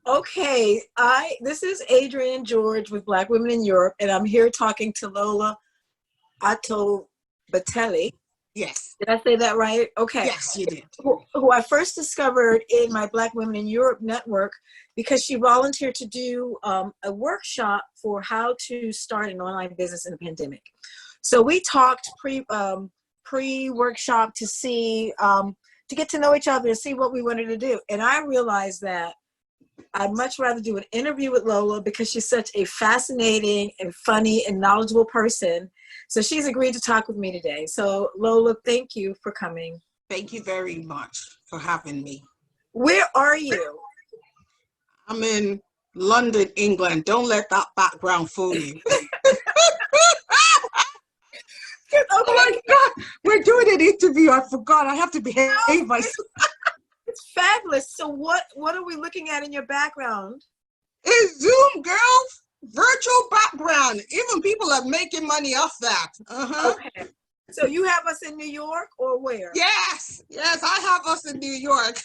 Okay, this is Adrienne George with Black Women in Europe, and I'm here talking to Lola Atobatele. Yes, Did I say that right? Okay. yes, you did. Who I first discovered in my Black Women in Europe network because she volunteered to do a workshop for how to start an online business in a pandemic. So we talked pre workshop to see to get to know each other and see what we wanted to do, and I realized that I'd much rather do an interview with Lola because she's such a fascinating and funny and knowledgeable person. So she's agreed to talk with me today. So Lola, thank you for coming. Thank you very much for having me. Where are you? I'm in London, England. Don't let that background fool you. Oh my Okay. God, we're doing an interview. I forgot. I have to behave myself. It's fabulous. So what are we looking at in your background? It's Zoom, girl. Virtual background. Even people are making money off that. Okay. So you have us in New York or where? Yes, yes, I have us in New York.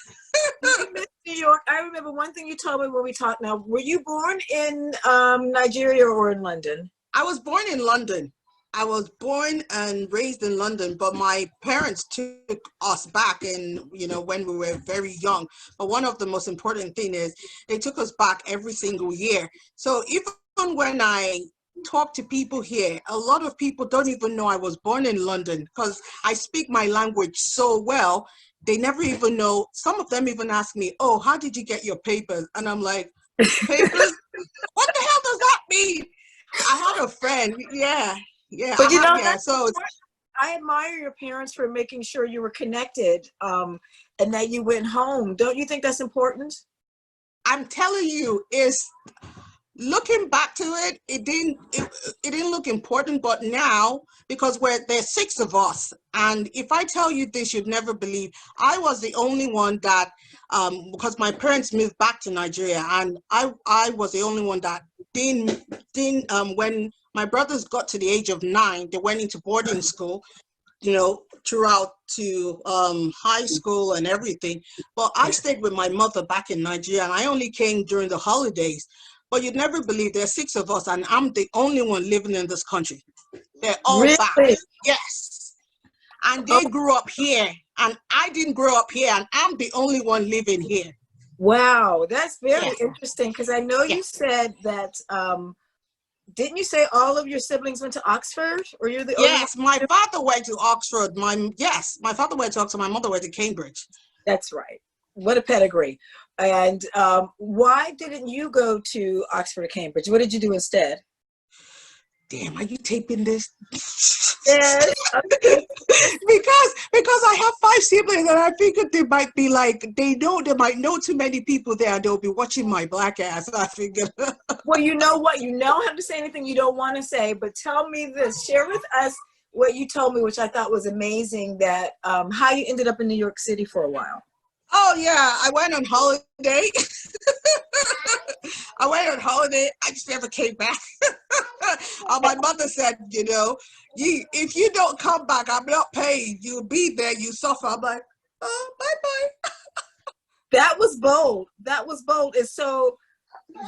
New York. I remember one thing you told me when we talked. Now, were you born in Nigeria or in London? I was born in London. I was born and raised in London, but my parents took us back when we were very young. But one of the most important thing is they took us back every single year. So even when I talk to people here, a lot of people don't even know I was born in London because I speak my language so well. They never even know. Some of them even ask me, "Oh, how did you get your papers?" And I'm like, "Papers? What the hell does that mean?" I had a friend, yeah, But so I admire your parents for making sure you were connected and that you went home. Don't you think that's important? I'm telling you, it's looking back to it, it didn't look important, but now because there's six of us, and if I tell you this, you'd never believe I was the only one that because my parents moved back to Nigeria, and I was the only one that didn't when my brothers got to the age of 9, they went into boarding school, throughout to high school and everything. But I stayed with my mother back in Nigeria, and I only came during the holidays. But you'd never believe there's six of us, and I'm the only one living in this country. They're all back. Really? Yes. And Oh, they grew up here, and I didn't grow up here, and I'm the only one living here. wow. That's very Yes. interesting because I know you Yes. said that, didn't you say all of your siblings went to Oxford or you're the only one? Yes. My father went to Oxford. My father went to Oxford. My mother went to Cambridge. That's right. What a pedigree. And why didn't you go to Oxford or Cambridge? What did you do instead? Damn, are you taping this? Yes. because I have 5 siblings, and I figured they might be like, they might know too many people there, and they'll be watching my black ass. I figured. Well, you know what? You don't have to say anything you don't want to say, but tell me this. Share with us what you told me, which I thought was amazing, that how you ended up in New York City for a while. Oh yeah, I went on holiday. I went on holiday. I just never came back. My mother said, if you don't come back, I'm not paying. You'll be there. You suffer. I'm like, oh, bye bye. That was bold. That was bold. And so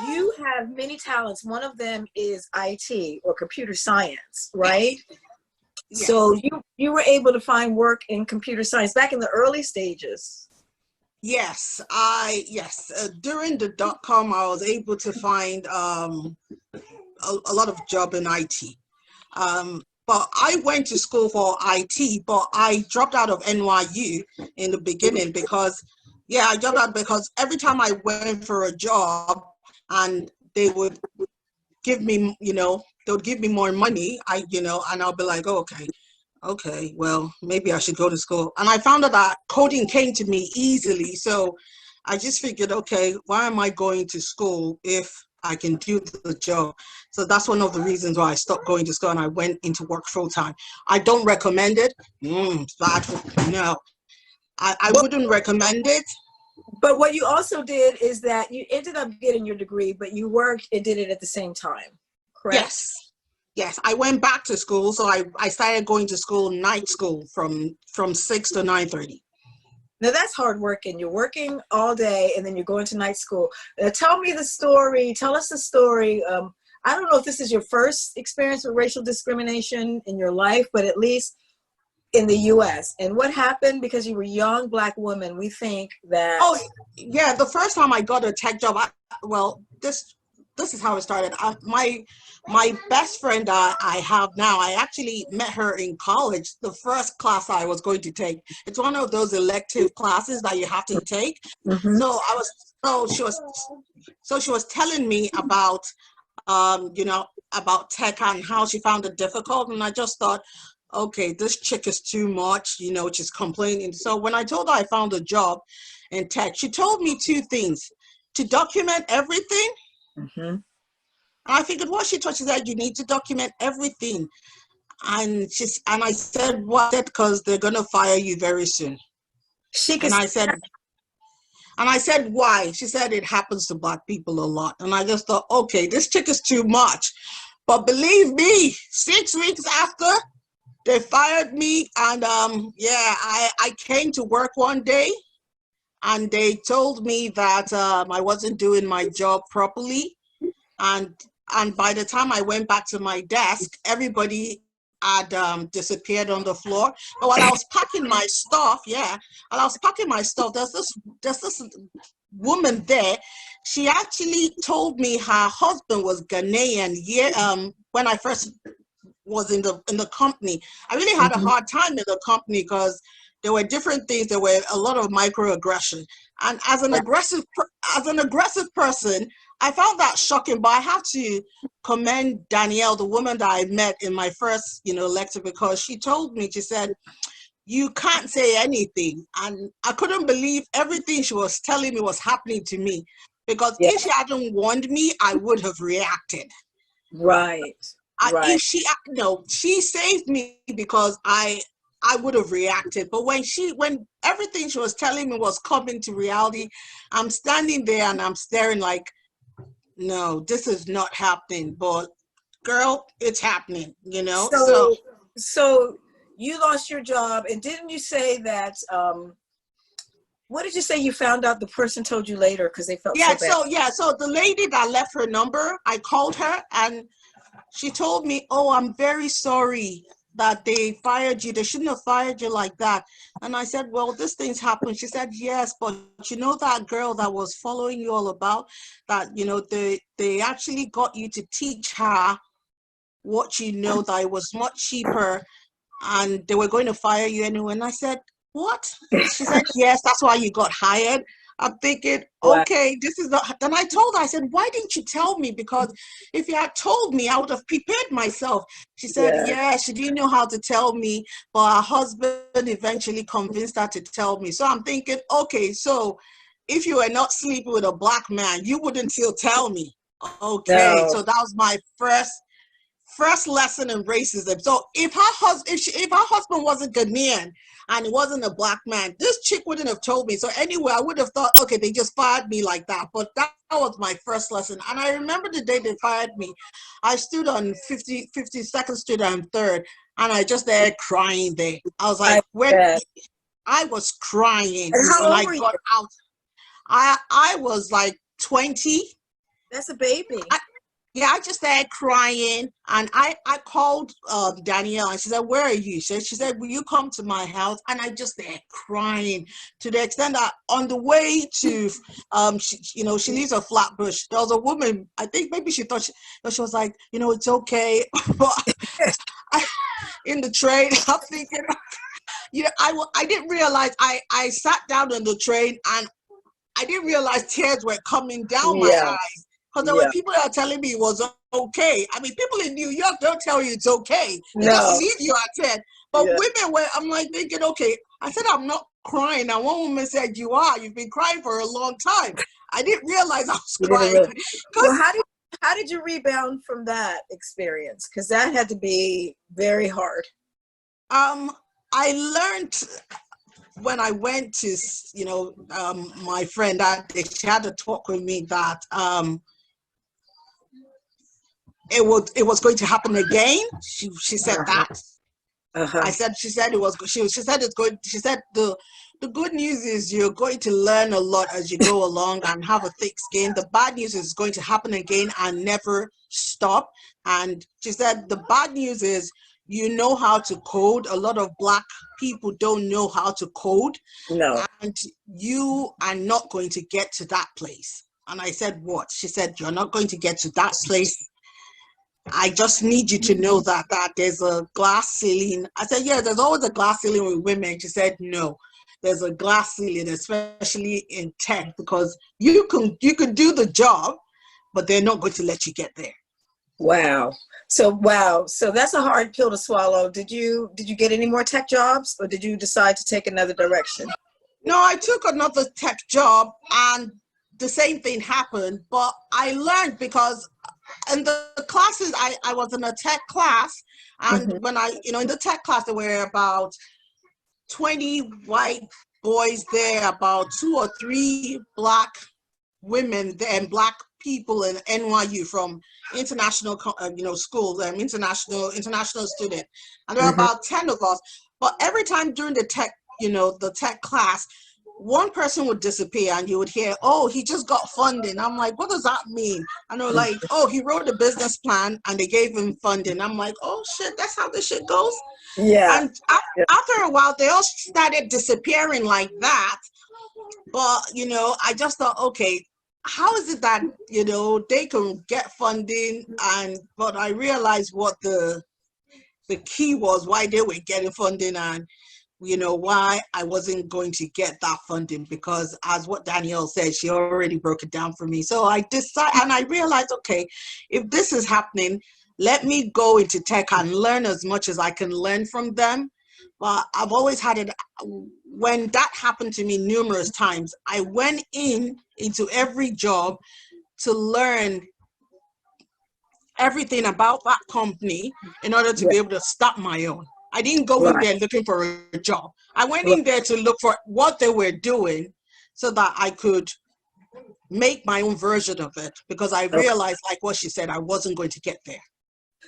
you have many talents. One of them is IT or computer science, right? Yes. So you were able to find work in computer science back in the early stages. Yes, during the .com, I was able to find a lot of job in IT. But I went to school for IT, but I dropped out of NYU in the beginning because, I dropped out because every time I went for a job and they would give me, they would give me more money, and I'll be like, oh, okay, well, maybe I should go to school. And I found out that coding came to me easily. So I just figured, okay, why am I going to school if I can do the job? So that's one of the reasons why I stopped going to school and I went into work full time. I don't recommend it. It's bad. No, I wouldn't recommend it. But what you also did is that you ended up getting your degree, but you worked and did it at the same time, correct? Yes, I went back to school. So I started going to school, night school from 6 to 9:30. Now that's hard work, and you're working all day and then you're going to night school. Tell me the story. Tell us the story. I don't know if this is your first experience with racial discrimination in your life, but at least in the US. And what happened? Because you were a young Black woman, we think that. Oh, yeah. The first time I got a tech job, well, this is how it started. My best friend I have now, I actually met her in college. The first class I was going to take. It's one of those elective classes that you have to take. Mhm. So I was, so she was telling me about, you know, about tech and how she found it difficult, and I just thought, okay, this chick is too much, you know, she's complaining. So when I told her I found a job in tech, she told me two things: to document everything. Mhm. I figured what she taught, she said, you need to document everything. And I said, what? Because they're gonna fire you very soon. She could. And I said, why? She said it happens to Black people a lot. And I just thought, okay, this chick is too much. But believe me, 6 weeks after they fired me, and yeah, I came to work one day, and they told me that I wasn't doing my job properly, and by the time I went back to my desk, everybody had disappeared on the floor. But while I was packing my stuff, yeah, while I was packing my stuff, there's this woman there. She actually told me her husband was Ghanaian. Yeah, when I first was in the company, I really had a Mhm. hard time in the company because there were different things. There were a lot of microaggression, and as an aggressive person, I found that shocking. But I have to commend Danielle, the woman that I met in my first, lecture, because she told me, she said, you can't say anything. And I couldn't believe everything she was telling me was happening to me, because Yeah. if she hadn't warned me, I would have reacted. Right. Right. If she, no, she saved me, because I would have reacted. But when everything she was telling me was coming to reality, I'm standing there and I'm staring like, no, this is not happening. But girl, it's happening, So So you lost your job, and didn't you say that? What did you say you found out the person told you later because they felt so bad? so the lady that left her number, I called her, and she told me, oh, I'm very sorry that they fired you. They shouldn't have fired you like that. And I said, well, this thing's happened. She said, yes, but you know that girl that was following you all about, that, they actually got you to teach her what that it was much cheaper, and they were going to fire you anyway. And I said, what? She said, yes, that's why you got hired. I'm thinking, Wow. okay, this is not. Then I told her, I said, why didn't you tell me? Because if you had told me, I would have prepared myself. She said, Yeah. yeah, she didn't know how to tell me, but her husband eventually convinced her to tell me. So I'm thinking, okay, so if you were not sleeping with a Black man, you wouldn't still tell me. Okay, No. so that was my first lesson in racism. So if her husband wasn't Ghanaian and he wasn't a Black man, this chick wouldn't have told me. So anyway, I would have thought, okay, they just fired me like that. But that was my first lesson. And I remember the day they fired me, I stood on 52nd Street and 3rd, and I just there crying there. I was I like, when bet. I was crying And when how old I were you? got out. I was like 20. That's a baby. Yeah, I just started crying, and I called Danielle, and she said, where are you? She said, will you come to my house? And I just started crying, to the extent that on the way to, she leaves a Flatbush. There was a woman, I think maybe she thought, she was like, it's okay. But in the train, I'm thinking, I didn't realize, I sat down on the train, and I didn't realize tears were coming down my Yeah. eyes, because there were Yeah. people that were telling me it was okay. I mean, people in New York don't tell you it's okay. They just No. leave you at 10. But Yeah. women were, I'm like thinking, okay. I said, I'm not crying. And one woman said, you are. You've been crying for a long time. I didn't realize I was You didn't crying. really. Well, Because how did you rebound from that experience? Because that had to be very hard. I learned when I went to, my friend that day, she had to talk with me that it was going to happen again. She said Uh-huh. that. Uh-huh. She said it was. She said it's going. She said the The good news is you're going to learn a lot as you go along and have a thick skin. The bad news is going to happen again and never stop. And she said the bad news is you know how to code. A lot of Black people don't know how to code. No. And you are not going to get to that place. And I said, what? She said, you're not going to get to that place. I just need you to know that there's a glass ceiling. I said, yeah, there's always a glass ceiling with women. She said, no, there's a glass ceiling, especially in tech, because you can do the job, but they're not going to let you get there. Wow. So that's a hard pill to swallow. Did you get any more tech jobs, or did you decide to take another direction? No, I took another tech job and the same thing happened, but I learned because in the classes, I was in a tech class, and when in the tech class, there were about 20 white boys there, about 2 or 3 Black women and Black people in NYU from international, schools, international student, and there were about 10 of us. But every time during the tech class, one person would disappear and you would hear, oh, he just got funding. I'm like, what does that mean? And they're like, oh, he wrote a business plan and they gave him funding. I'm like, oh shit, that's how this shit goes. Yeah. And after a while, they all started disappearing like that. But, I just thought, okay, how is it that, they can get funding? But I realized what the key was, why they were getting funding, and why I wasn't going to get that funding, because as what Danielle said, she already broke it down for me. So I decided, and I realized, okay, if this is happening, let me go into tech and learn as much as I can learn from them. But I've always had it, when that happened to me numerous times, I went into every job to learn everything about that company in order to be able to start my own. I didn't go in there looking for a job. I went in there to look for what they were doing so that I could make my own version of it, because I realized, like what she said, I wasn't going to get there.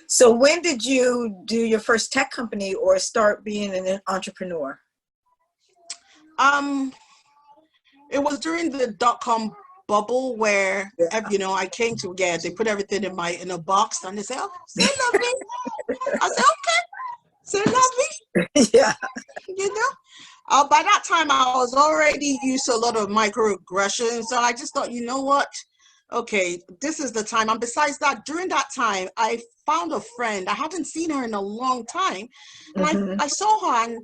So when did you do your first tech company or start being an entrepreneur? It was during the .com bubble where, I came to, they put everything in a box and they said, oh, say lovely. I said, okay. Say lovely. Yeah. By that time I was already used to a lot of microaggressions, so I just thought, you know what, okay, this is the time. And besides that, during that time I found a friend. I hadn't seen her in a long time, and I saw her, and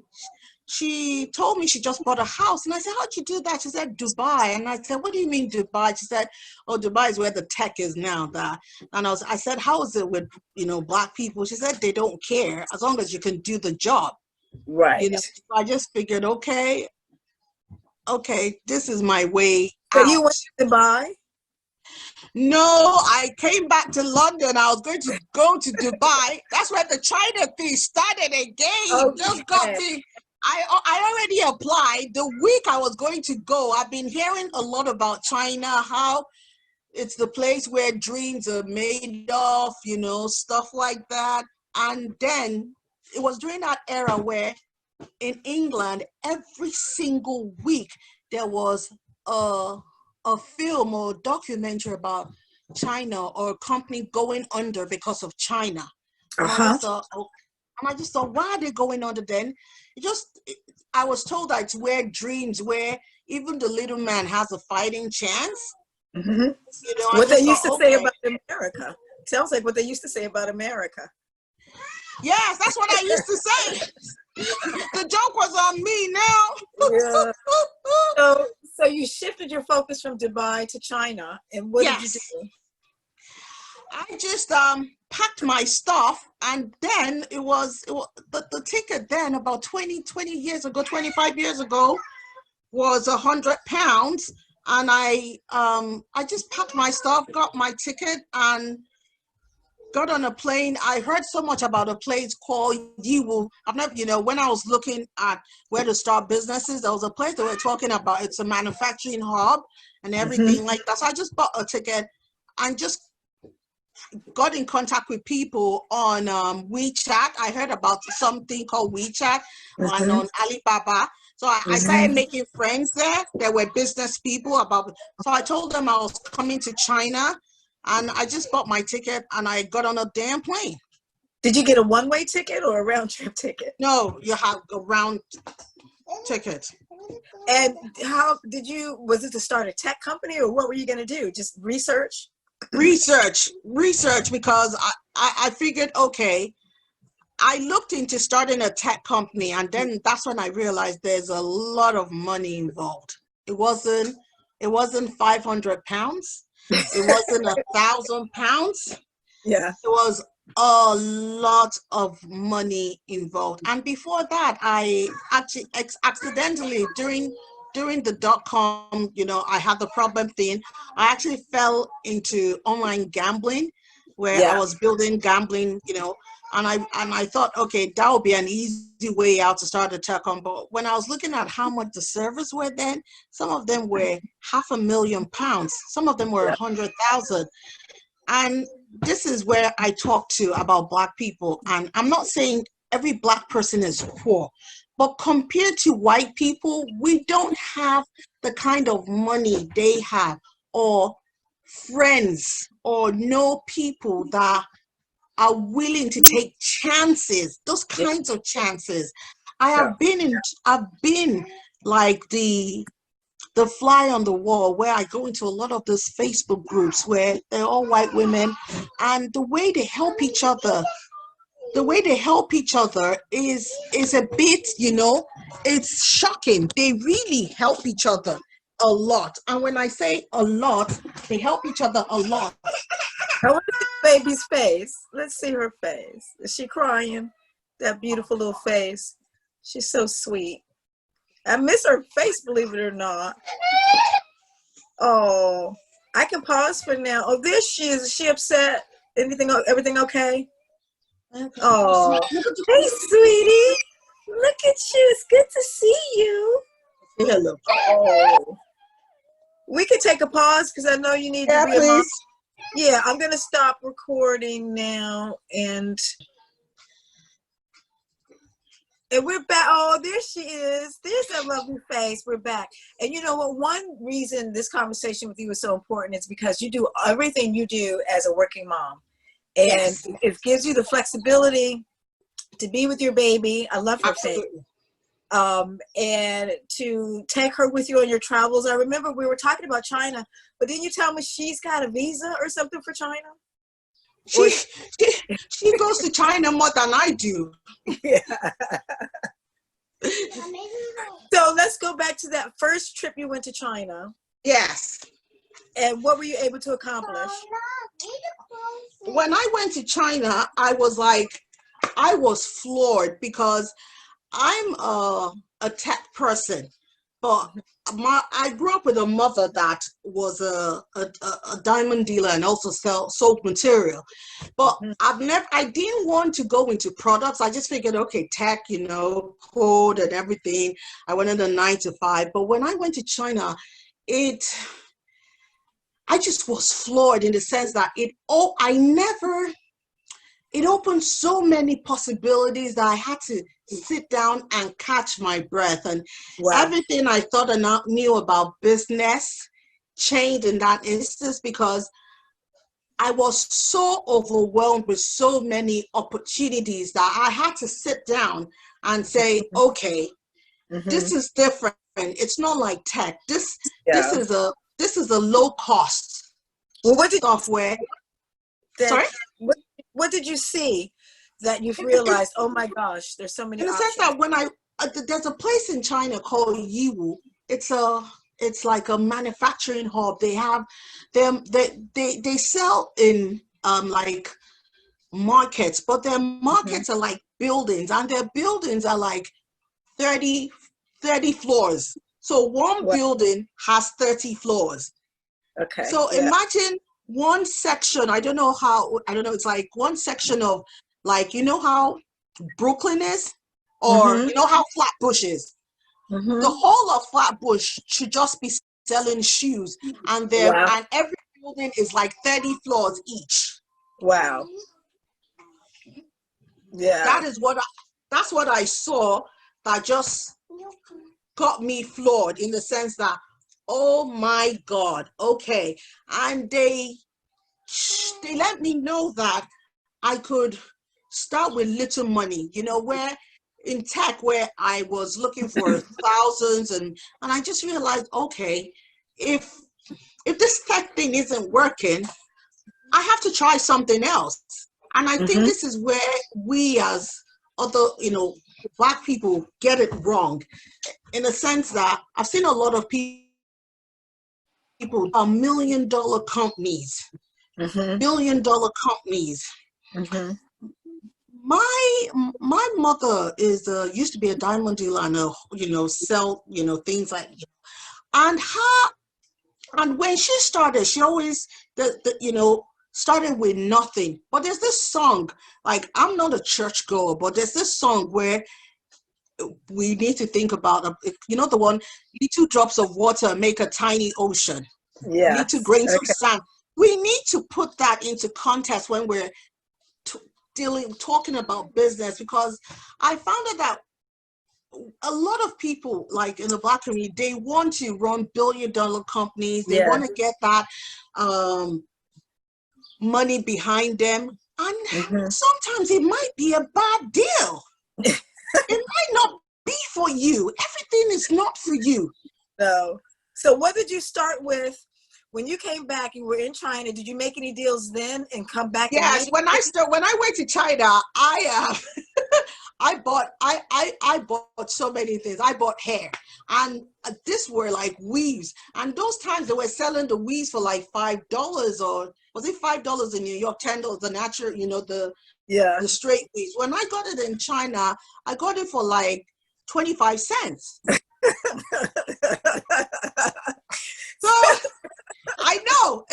she told me she just bought a house. And I said, how'd you do that? She said, Dubai. And I said, what do you mean Dubai? She said, oh, Dubai is where the tech is now. And I said, how is it with, Black people? She said, they don't care as long as you can do the job. Right. So I just figured, okay, this is my way So out. you went to Dubai? No, I came back to London. I was going to go to Dubai. That's where the China thing started again. Okay. Just got me. I already applied. The week I was going to go, I've been hearing a lot about China, how it's the place where dreams are made of, stuff like that. And then it was during that era where in England, every single week, there was a film or documentary about China or a company going under because of China. And I just thought, why are they going under then? I was told that it's where even the little man has a fighting chance. What they used to say about America. Sounds like what they used to say about America. Yes, that's what I used to say. The joke was on me now. Yeah. So you shifted your focus from Dubai to China, and what did you do? I just packed my stuff, and then it was the ticket then about 20 years ago, 25 years ago, was £100, and I just packed my stuff, got my ticket, and got on a plane. I heard so much about a place called Yiwu. I've never, when I was looking at where to start businesses, there was a place they were talking about. It's a manufacturing hub and everything like that. So I just bought a ticket and just got in contact with people on WeChat. I heard about something called WeChat and on Alibaba. So I started making friends there. There were business people so I told them I was coming to China, and I just bought my ticket and I got on a damn plane. Did you get a one-way ticket or a round-trip ticket? No, you have a round ticket. And was it to start a tech company, or what were you going to do? Just research? Research, because I figured, okay, I looked into starting a tech company, and then that's when I realized there's a lot of money involved. It wasn't £500. It wasn't £1,000. Yeah. It was a lot of money involved. And before that, I actually accidentally during the dot-com, I had the problem thing. I actually fell into online gambling, where I was building gambling, and I thought, okay, that would be an easy way out to start a tech-com. But when I was looking at how much the servers were then, some of them were £500,000, some of them were 100,000. And this is where I talk to about Black people. And I'm not saying every Black person is poor, but compared to white people, we don't have the kind of money they have, or friends, or know people that are willing to take chances, those kinds of chances. I've been like the fly on the wall, where I go into a lot of these Facebook groups where they're all white women, and the way they help each other is a bit, it's shocking. They really help each other a lot. And when I say a lot, they help each other a lot. I want to see the baby's face. Let's see her face. Is she crying? That beautiful little face. She's so sweet. I miss her face, believe it or not. Oh, I can pause for now. Oh, there she is. Is she upset? Everything okay? Oh, hey, sweetie. Look at you. It's good to see you. Hello. Oh. We can take a pause because I know you need to be a mom. Yeah, I'm going to stop recording now, and we're back. Oh, there she is. There's that lovely face. We're back. And you know what? One reason this conversation with you is so important is because you do everything you do as a working mom. And it gives you the flexibility to be with your baby. I love her face. And to take her with you on your travels. I remember we were talking about China, but didn't you tell me she's got a visa or something for China? She goes to China more than I do. Yeah. So let's go back to that first trip you went to China. Yes. And what were you able to accomplish? When I went to China, I was floored, because I'm a tech person, but I grew up with a mother that was a diamond dealer and also sold material. But I didn't want to go into products. I just figured, okay, tech, code and everything. I went in the 9 to 5. But when I went to China, I just was floored in the sense that it opened so many possibilities that I had to sit down and catch my breath. And everything I thought I knew about business changed in that instance, because I was so overwhelmed with so many opportunities that I had to sit down and say, okay, this is different. It's not like tech. This is a low cost software. Sorry? What did you see that you've realized, oh my gosh, there's so many options? In the sense that when there's a place in China called Yiwu. It's like a manufacturing hub. They have them. They sell in like markets, but their markets are like buildings, and their buildings are like 30 floors. So one building has 30 floors. Okay. So imagine one section. I don't know. It's like one section of, like, how Brooklyn is, or how Flatbush is. The whole of Flatbush should just be selling shoes, and and every building is like 30 floors each. Wow. Yeah. That's what I saw. That just got me floored in the sense that, oh my God, okay. And they let me know that I could start with little money, you know, where in tech, where I was looking for thousands, and I just realized, okay, if this tech thing isn't working, I have to try something else. And I think this is where we as other, you know, Black people get it wrong, in the sense that I've seen a lot of people are $1 million companies, $1 billion companies. My mother is used to be a diamond dealer and you know, sell, you know, things like, and when she started, she always you know, started with nothing. But there's this song, like, I'm not a church goer, but there's this song where we need to think about, you know, the one, little drops of water make a tiny ocean. Yeah. Little grains of sand. We need to put that into context when we're talking about business, because I found out that a lot of people, like in the Black community, they want to run billion-dollar companies. They want to get that money behind them, and sometimes it might be a bad deal. It might not be for you. Everything is not for you. No. So what did you start with when you came back? You were in China. Did you make any deals then and come back? Yes, when I went to China, I bought so many things. I bought hair, and this were like weaves. And those times they were selling the weaves for like $5, or was it $5 in New York, $10 the natural, you know, the straight weaves. When I got it in China, I got it for like 25 cents. So I know,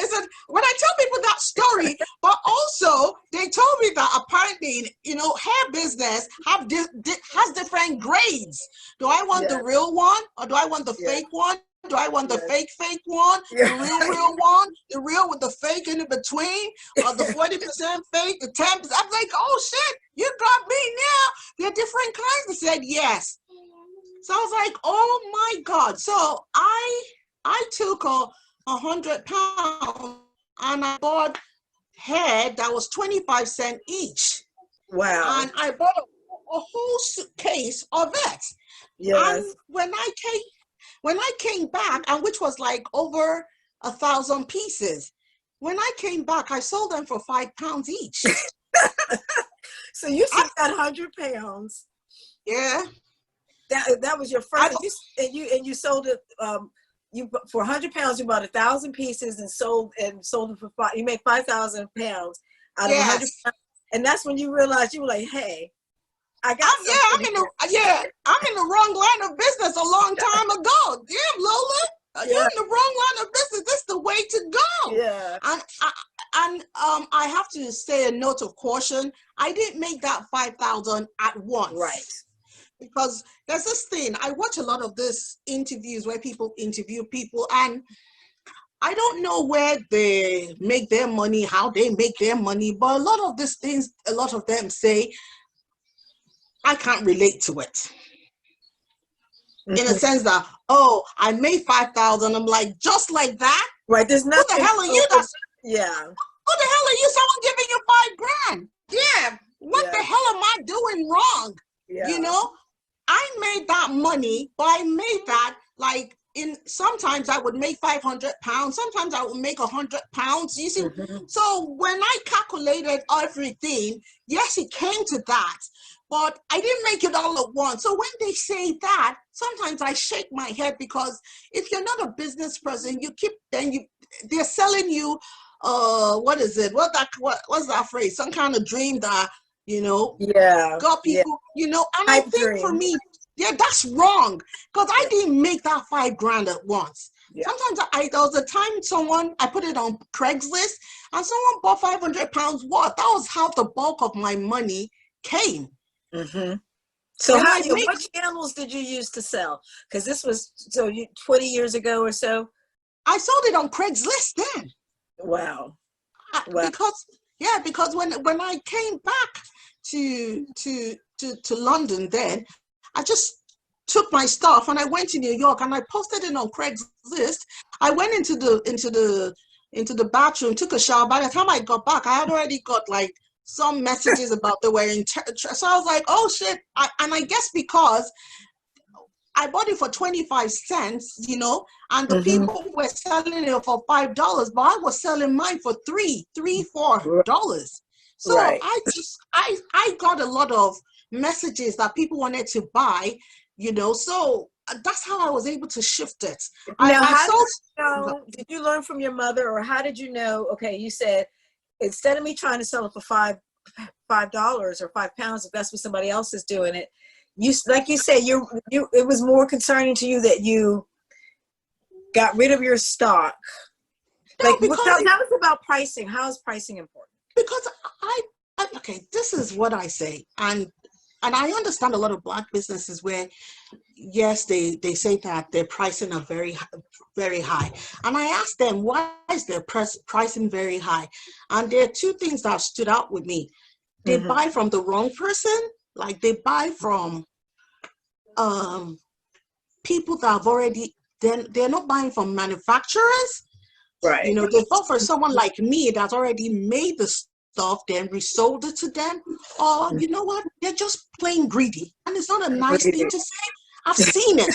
when I tell people that story, but also they told me that apparently, you know, hair business has different grades. Do I want the real one, or do I want the fake one? Do I want the fake one, the real one, the real with the fake in between, or the 40% fake, the 10%? I'm like, oh shit, you got me now. There are different kinds. They said yes. So I was like, oh my God. So I took 100 pounds and I bought hair that was 25 cents each. Wow. And I bought a whole suitcase of it. Yes. And when I came back, and which was like over 1,000 pieces, when I came back, I sold them for £5 each. So you spent 100 pounds. Yeah. That was your first, and you sold it. You for 100 pounds, you bought 1,000 pieces and sold them for you made 5,000 pounds out of 100 pounds. And that's when you realized, you were like, hey, I got I'm in the wrong line of business a long time ago. Damn, Lola, you're in the wrong line of business. This is the way to go. Yeah. And I have to say a note of caution. I didn't make that 5,000 at once. Right. Because there's this thing, I watch a lot of this interviews where people interview people, and I don't know where they make their money, how they make their money, but a lot of these things, a lot of them say, I can't relate to it. In a sense that, oh, I made 5,000. I'm like, just like that? Right, there's nothing. Who the hell are you? Yeah. Who the hell are you? Someone giving you $5,000? Yeah. What the hell am I doing wrong? Yeah. You know? I made that money, but I made that like sometimes I would make 500 pounds, sometimes I would make 100 pounds. You see, so when I calculated everything, yes, it came to that, but I didn't make it all at once. So when they say that, sometimes I shake my head, because if you're not a business person, they're selling you, what is it? What's that phrase? Some kind of dream that, you know, got people, you know, and I think for me, that's wrong, because I didn't make that $5,000 at once. Sometimes there was a time I put it on Craigslist, and someone bought 500 pounds worth. That was how the bulk of my money came. So what channels did you use to sell? Because this was 20 years ago or so. I sold it on Craigslist then. Wow. Because when I came back to London, then I just took my stuff and I went to New York and I posted it on Craigslist. I went into the bathroom, took a shower. By the time I got back, I had already got like some messages about they were in. So I was like, oh shit! And I guess because I bought it for 25 cents, and the Mm-hmm. people were selling it for $5, but I was selling mine for $4. So Right. I got a lot of messages that people wanted to buy, so that's how I was able to shift it. Now, I how did sold. you know? Did you learn from your mother, or how did you know? Okay, you said instead of me trying to sell it for $5 or £5, if that's what somebody else is doing it, like you said, it was more concerning to you that you got rid of your stock. No, Like, tell us about pricing. How is pricing important? because okay, this is what I say, and I understand a lot of Black businesses where, yes, they say that their pricing are very high, and I asked them, why is their pricing very high? And there are two things that stood out with me. They Mm-hmm. buy from the wrong person, like they buy from people that have already. They're not buying from manufacturers. Right. They bought for someone like me that's already made the stuff, then resold it to them. Or you know what? They're just plain greedy. And it's not a nice thing to say. I've seen it.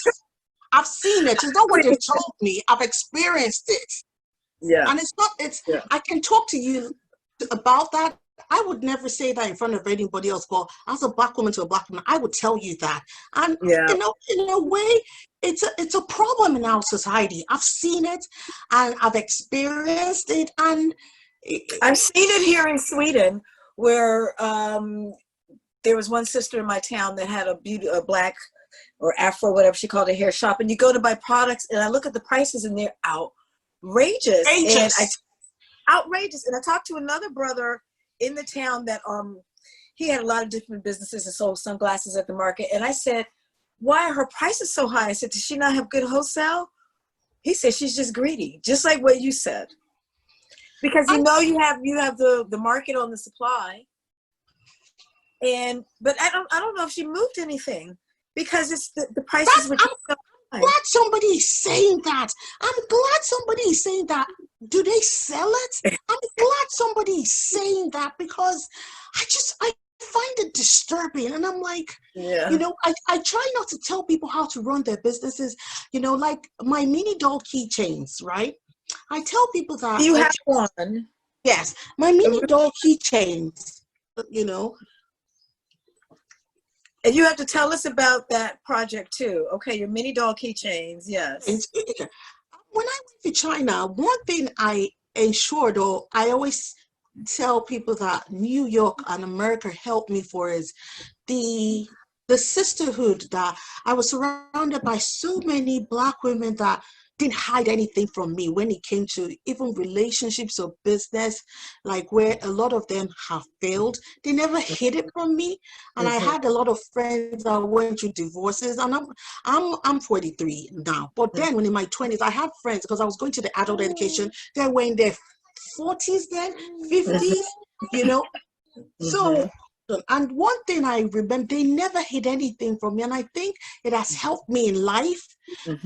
I've seen it. It's not what they've told me. I've experienced it. Yeah. And Yeah. I can talk to you about that. I would never say that in front of anybody else, but as a Black woman to a Black woman, I would tell you that. And Yeah. in a way, it's a problem in our society. I've seen it and I've experienced it, and I've seen it here in Sweden, where there was one sister in my town that had a black or Afro, whatever she called it, hair shop, and you go to buy products, and I look at the prices, and they're outrageous. Outrageous. And I talked to another brother in the town that he had a lot of different businesses and sold sunglasses at the market, and I said, why are her prices so high? I said, does she not have good wholesale? He said she's just greedy, just like what you said. Because you have the market on the supply, but I don't know if she moved anything, because it's the prices were just so high. Glad somebody is saying that. I'm glad somebody is saying that. Do they sell it? I'm glad somebody is saying that, because I find it disturbing, and I'm like, I try not to tell people how to run their businesses, like my mini doll keychains, right? I tell people that. You have one. Yes, my mini doll keychains, And you have to tell us about that project too. Okay, your mini doll keychains, yes. When I went to China, one thing I ensured, or I always tell people that New York and America helped me for, is the sisterhood. That I was surrounded by so many Black women that didn't hide anything from me when it came to even relationships or business, like where a lot of them have failed. They never hid it from me. And I had a lot of friends that went through divorces, and I'm 43 now. But then when in my 20s, I had friends, because I was going to the adult education, they were in their 40s then, 50s, So, and one thing I remember, they never hid anything from me. And I think it has helped me in life,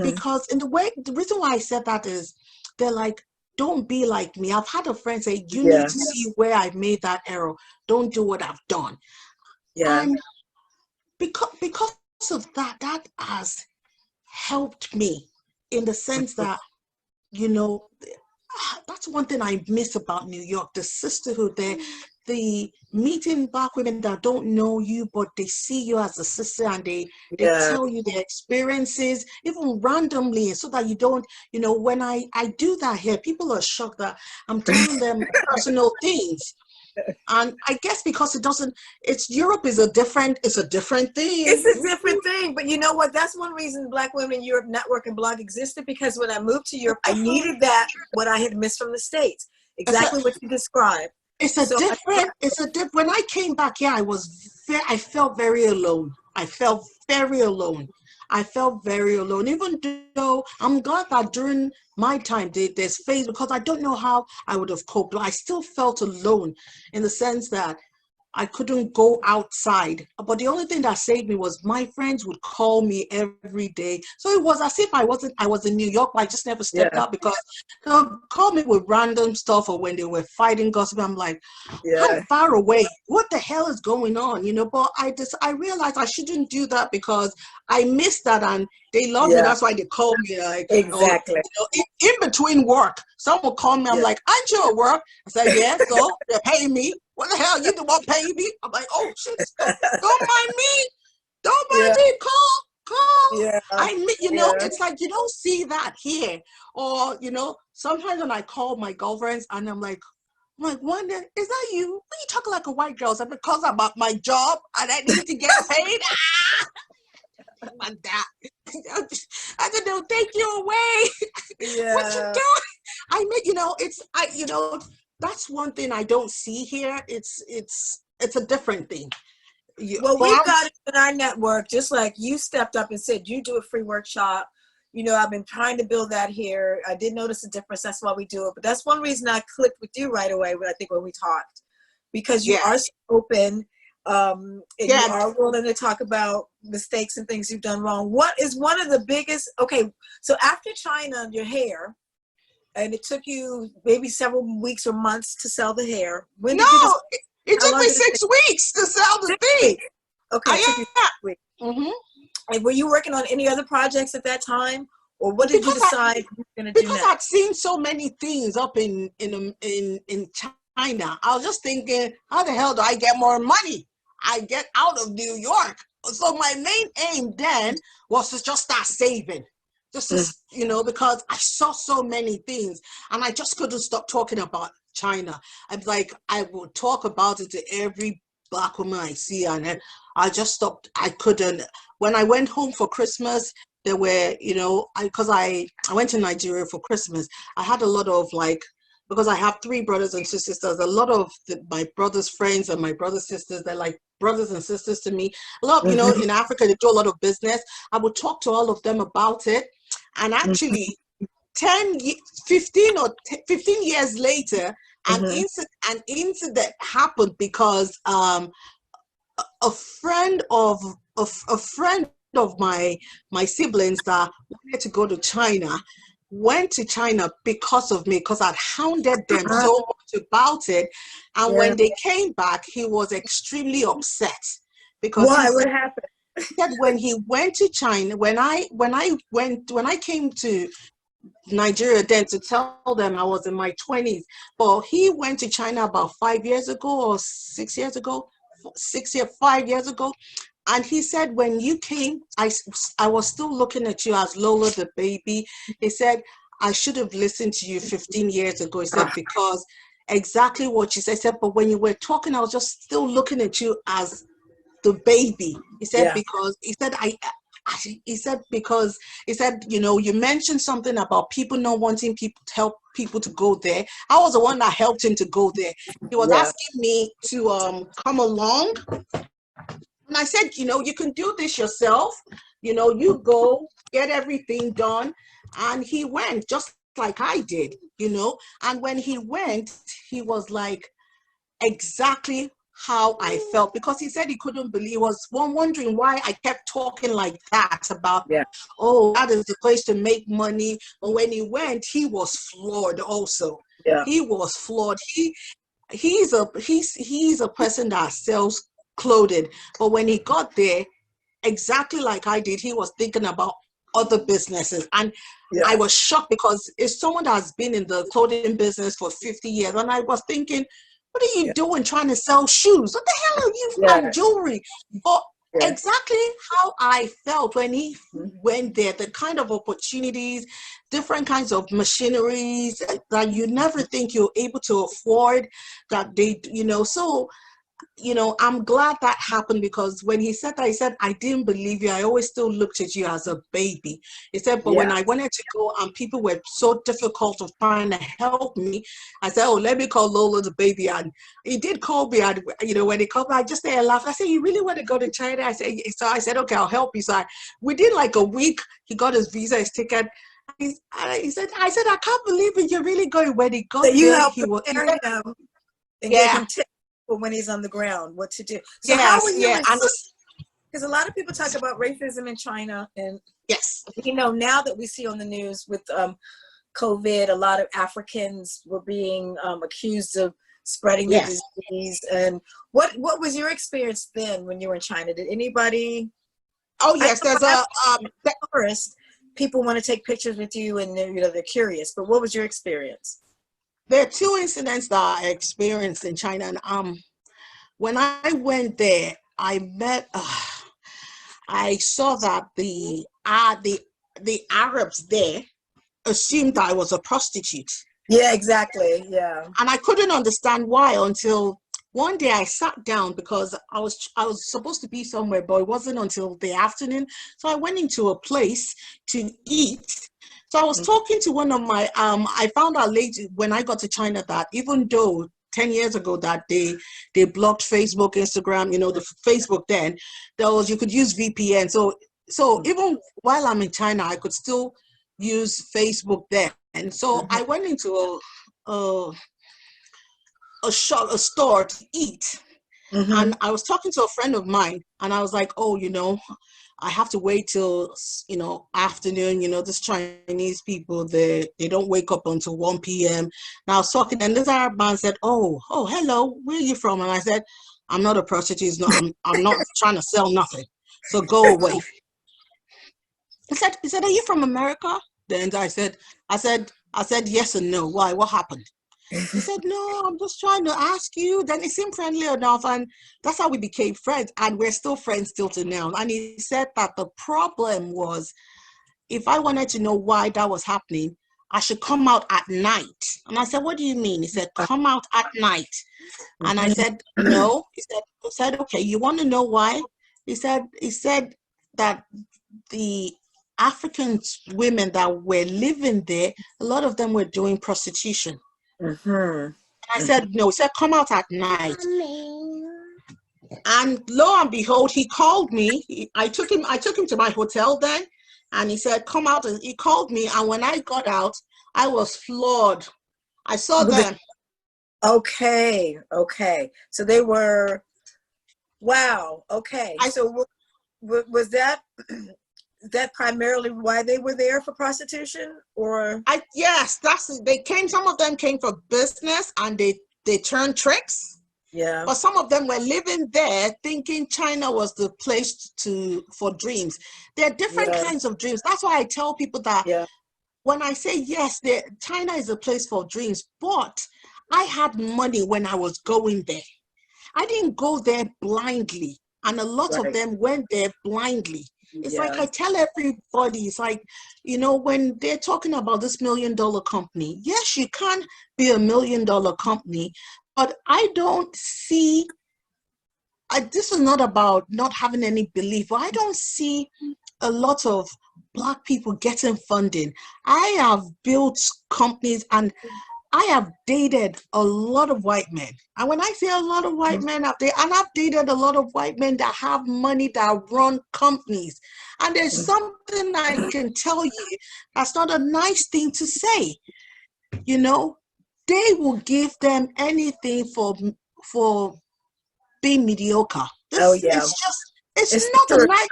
because the reason why I said that is they're like, don't be like me. I've had a friend say, you need to see where I made that error. Don't do what I've done. Yeah. And because of that, that has helped me in the sense that, that's one thing I miss about New York, the sisterhood there, the meeting Black women that don't know you, but they see you as a sister, and they tell you their experiences, even randomly, so that you don't, when I do that here, people are shocked that I'm telling them personal things. And I guess because Europe is a different thing. It's a different thing, but you know what? That's one reason Black Women in Europe Network and blog existed, because when I moved to Europe, I needed what I had missed from the States. Exactly what you described. When I came back here, I felt very alone. I felt very alone. Even though I'm glad that during my time there's phase, because I don't know how I would have coped, but I still felt alone, in the sense that I couldn't go outside. But the only thing that saved me was my friends would call me every day. So it was as if I was in New York, but I just never stepped Yeah. out because they would call me with random stuff, or when they were fighting gossip. I'm like, I'm Yeah. far away. What the hell is going on? But I realized I shouldn't do that because I miss that, and they love me. Yeah. That's why they call me, like, or Exactly. in between work, someone will call me. I'm Yeah. like, aren't you at work? I said, yeah, so they're paying me. What the hell? You the one paying me? I'm like, oh shit, don't mind me. Don't mind Yeah. me. Call. Yeah. Yeah. It's like you don't see that here. Or, sometimes when I call my girlfriends and I'm like, wonder, is that you? Why you talking like a white girl? So because about my job and I need to get paid. Like that. I said, they'll take you away. What you Yeah. doing? That's one thing I don't see here. It's a different thing. Well, For we've out, got it in our network, just like you stepped up and said, you do a free workshop. I've been trying to build that here. I did notice a difference. That's why we do it. But that's one reason I clicked with you right away, I think, when we talked, because you yeah, are so open, and you yeah. are willing to talk about mistakes and things you've done wrong. What is one of the biggest, okay, so after China, your hair, and it took you maybe several weeks or months to sell the hair. When No, did you just, it how took long me did it 6 weeks to sell the take? 6 thing. weeks. Okay, it took you 6 weeks. Mm-hmm. And were you working on any other projects at that time? Or what did you Because I, decide you were going to do because next? I'd seen so many things up in China. I was just thinking, how the hell do I get more money? I get out of New York. So my main aim then was to just start saving. Just Mm. to, because I saw so many things and I just couldn't stop talking about China. I'm like, I would talk about it to every black woman I see, and then I just stopped. I couldn't. When I went home for Christmas, there were, because I went to Nigeria for Christmas. I had a lot of, because I have three brothers and two sisters, a lot of my brother's friends and my brother's sisters, they're like brothers and sisters to me. A lot, Mhm. in Africa, they do a lot of business. I would talk to all of them about it. And Mhm. actually, 15 years later, Mhm. an incident happened because a friend of a friend of my siblings that wanted to go to China went to China because of me, because I'd hounded them Uh, so much about it. And yeah. when they came back, he was extremely upset because he Why? What said happened? when he went to China, when I came to Nigeria then to tell them I was in my 20s. But he went to China about 5 years ago or 6 years ago, 5 years ago. And he said, when you came, I was still looking at you as Lola the baby. He said, I should have listened to you 15 years ago. He said, because exactly what you said. He said, but when you were talking, I was just still looking at you as the baby. He said, Yeah. because he said, you mentioned something about people not wanting people to help people to go there. I was the one that helped him to go there. He was Yeah. asking me to come along. And I said, you can do this yourself. You go get everything done. And he went just like I did. And when he went, he was like, exactly how I felt, because he said he couldn't believe, was wondering why I kept talking like that about, Yeah. oh, that is the place to make money. But when he went, he was floored also. Yeah. He was floored. He's a person that sells clothing. But when he got there, exactly like I did, he was thinking about other businesses. And I Yeah. was shocked because it's someone that has been in the clothing business for 50 years. And I was thinking, what are you Yeah. doing trying to sell shoes? What the hell are you, and Yeah. jewelry? But Yeah. exactly how I felt when he Mhm. went there, the kind of opportunities, different kinds of machineries that you never think you're able to afford, that so I'm glad that happened, because when he said that, he said, I didn't believe you. I always still looked at you as a baby. He said, but when Yeah. I wanted to go and people were so difficult of trying to help me, I said, oh, let me call Lola the baby. And he did call me. And, when he called me, I just there laughed. I said, you really want to go to China? I said, okay, I'll help you. So within like a week, he got his visa, his ticket. I said, I can't believe it. You're really going. When he So got you there, helped prepare him and gave yeah. him tips people when he's on the ground, what to do. So how were Yes, you? yeah, and Because a lot of people talk about racism in China, and yes, now that we see on the news with COVID, a lot of Africans were being accused of spreading the yes. disease. And what was your experience then when you were in China? Did anybody? Oh I yes, know there's when a I'm a tourist, people want to take pictures with you, and they're curious. But what was your experience? there are two incidents that I experienced in China, and when I went there, I met. I saw that the Arabs there assumed I was a prostitute. Yeah, exactly. Yeah. And I couldn't understand why until one day I sat down because I was supposed to be somewhere, but it wasn't until the afternoon. So I went into a place to eat. So I was talking to one of my I found out later when I got to China that even though 10 years ago that they blocked Facebook, Instagram, the Facebook then, you could use VPN. So even while I'm in China, I could still use Facebook then. And so I went into a a store to eat. Mm-hmm. And I was talking to a friend of mine, and I was like, oh, I have to wait till, afternoon. This Chinese people, they don't wake up until 1 p.m. And I was talking, and this Arab man said, oh, hello, where are you from? And I said, I'm not a prostitute. No, I'm not trying to sell nothing. So go away. He said, are you from America? Then I said, yes and no. Why? What happened? He said, no, I'm just trying to ask you. Then he seemed friendly enough, and that's how we became friends, and we're still friends till to now. And he said that the problem was, if I wanted to know why that was happening, I should come out at night. And I said, what do you mean? He said, come out at night. And I said, no. He said, okay, you want to know why? He said that the African women that were living there, a lot of them were doing prostitution. Mm-hmm. I said, no. He said, come out at night. And lo and behold, he called me. I took him to my hotel then, and he said, come out. And he called me. And when I got out, I was floored. I saw them. Okay. So they were, wow. Okay. So was that primarily why they were there, for prostitution, or? Yes, some of them came for business, and they turned tricks. Yeah. But some of them were living there thinking China was the place for dreams. There are different kinds of dreams. That's why I tell people that when I say yes, China is a place for dreams, but I had money when I was going there. I didn't go there blindly. And a lot of them went there blindly. It's like I tell everybody, it's like, when they're talking about this $1 million company, yes, you can be a $1 million company, but I don't see, this is not about not having any belief, but I don't see a lot of Black people getting funding. I have built companies, and I have dated a lot of white men. And when I say a lot of white men out there, and I've dated a lot of white men that have money, that run companies. And there's something I can tell you that's not a nice thing to say. They will give them anything for being mediocre. It's not a nice,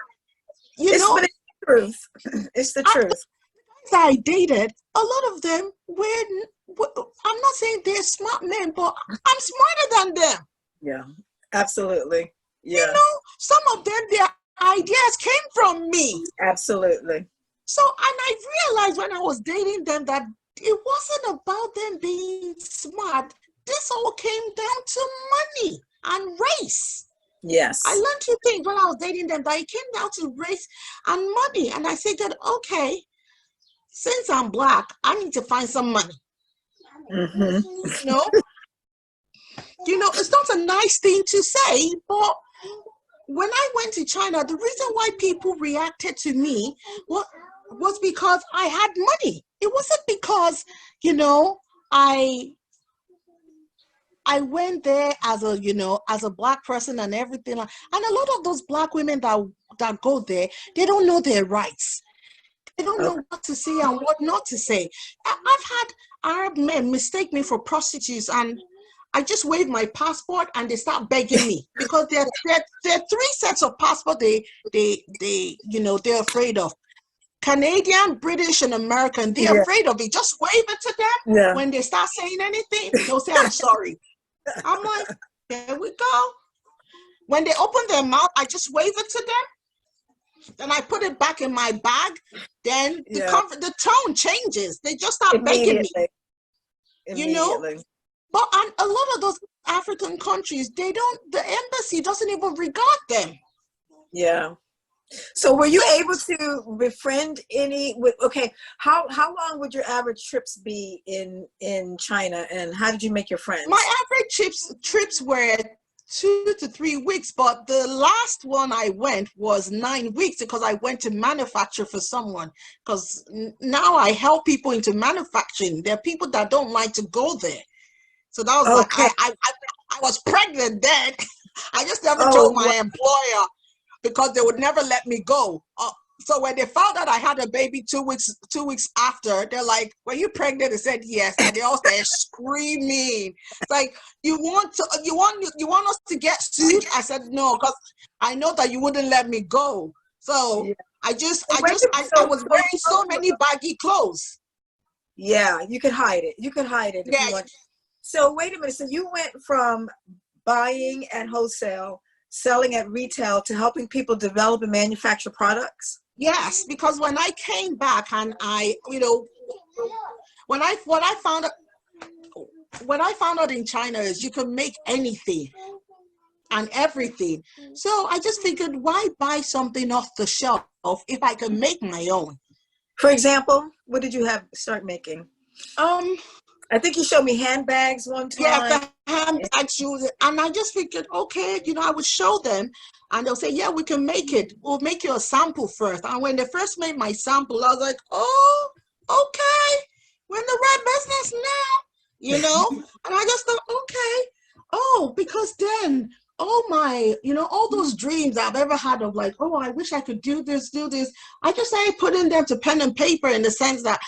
But it's the truth. It's the truth. I dated, a lot of them I'm not saying they're smart men, but I'm smarter than them. Yeah, absolutely. Yeah. Some of them, their ideas came from me. Absolutely. So, and I realized when I was dating them that it wasn't about them being smart. This all came down to money and race. Yes. I learned two things when I was dating them, that it came down to race and money. And I figured, okay, since I'm Black, I need to find some money. Mm-hmm. It's not a nice thing to say, but when I went to China, the reason why people reacted to me was because I had money. It wasn't because, I went there as a Black person and everything. And a lot of those Black women that go there, they don't know their rights. They don't know what to say and what not to say. I've had Arab men mistake me for prostitutes, and I just wave my passport and they start begging me because there are three sets of passport they're afraid of. Canadian, British, and American, they're afraid of it. Just wave it to them. Yeah. When they start saying anything, they'll say, I'm sorry. I'm like, there we go. When they open their mouth, I just wave it to them. Then I put it back in my bag. Then the tone changes. They just start begging me. You know? But a lot of those African countries, the embassy doesn't even regard them. Yeah. So were you able to befriend how long would your average trips be in China, and how did you make your friends? My average trips were 2 to 3 weeks, but the last one I went was 9 weeks because I went to manufacture for someone, because now I help people into manufacturing. There are people that don't like to go there. So that was I was pregnant then. I just never told my employer because they would never let me go. So when they found out I had a baby 2 weeks after, they're like, "Were you pregnant?" I said yes, and they all started screaming. It's like, you want us to get sued? I said no, because I know that you wouldn't let me go. So I was wearing so many baggy clothes. Yeah, you could hide it. You could hide it if you want. So wait a minute. So you went from buying at wholesale, selling at retail, to helping people develop and manufacture products? Yes, because when I came back and when I found out in China is you can make anything and everything. So I just figured, why buy something off the shelf if I can make my own? For example, what did you start making? I think you showed me handbags one time. Yeah, the handbag shoes. And I just figured, okay, I would show them and they'll say, yeah, we can make it. We'll make you a sample first. And when they first made my sample, I was like, oh, okay, we're in the right business now, And I just thought, okay, because then all those dreams I've ever had of like, oh, I wish I could do this. I just started putting them to pen and paper in the sense that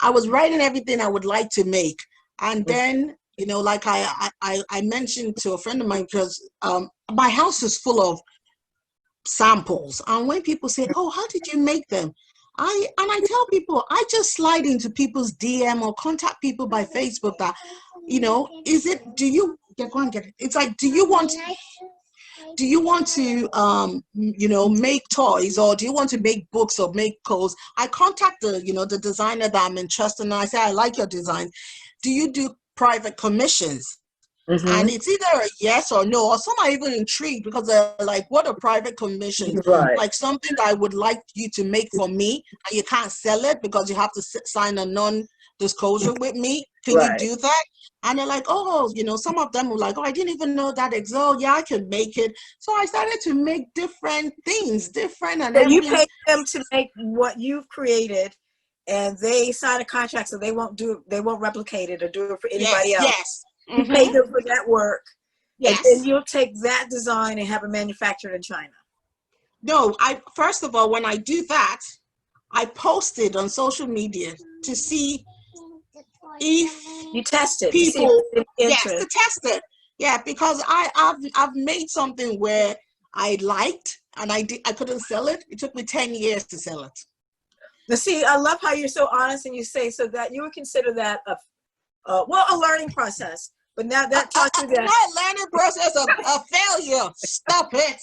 I was writing everything I would like to make. And then, like I mentioned to a friend of mine, because my house is full of samples. And when people say, oh, how did you make them? I tell people, I just slide into people's DM or contact people by Facebook that, go and get it. It's like, do you want to make toys, or do you want to make books or make clothes? I contact the designer that I'm interested in, and I say, I like your design. Do you do private commissions? Mm-hmm. And it's either a yes or no, or some are even intrigued because they're like, what are private commissions? Right. Like something that I would like you to make for me, and you can't sell it because you have to sign a non-disclosure with me. Can you do that? And they're like, oh, some of them were like, oh, I didn't even know that exists. Oh, yeah, I can make it. So I started to make different things, and so you pay them to make what you've created, and they sign a contract, so they won't replicate it or do it for anybody else. Yes. You pay them for that work. Yes. And then you'll take that design and have it manufactured in China. No, first of all, when I do that, I post it on social media to see if you test it. People, to test it. Yeah, because I've made something where I liked and I couldn't sell it. It took me 10 years to sell it. Now, see, I love how you're so honest, and you say so that you would consider that a learning process. But now that taught you that. Not a learning process, a failure. Stop it.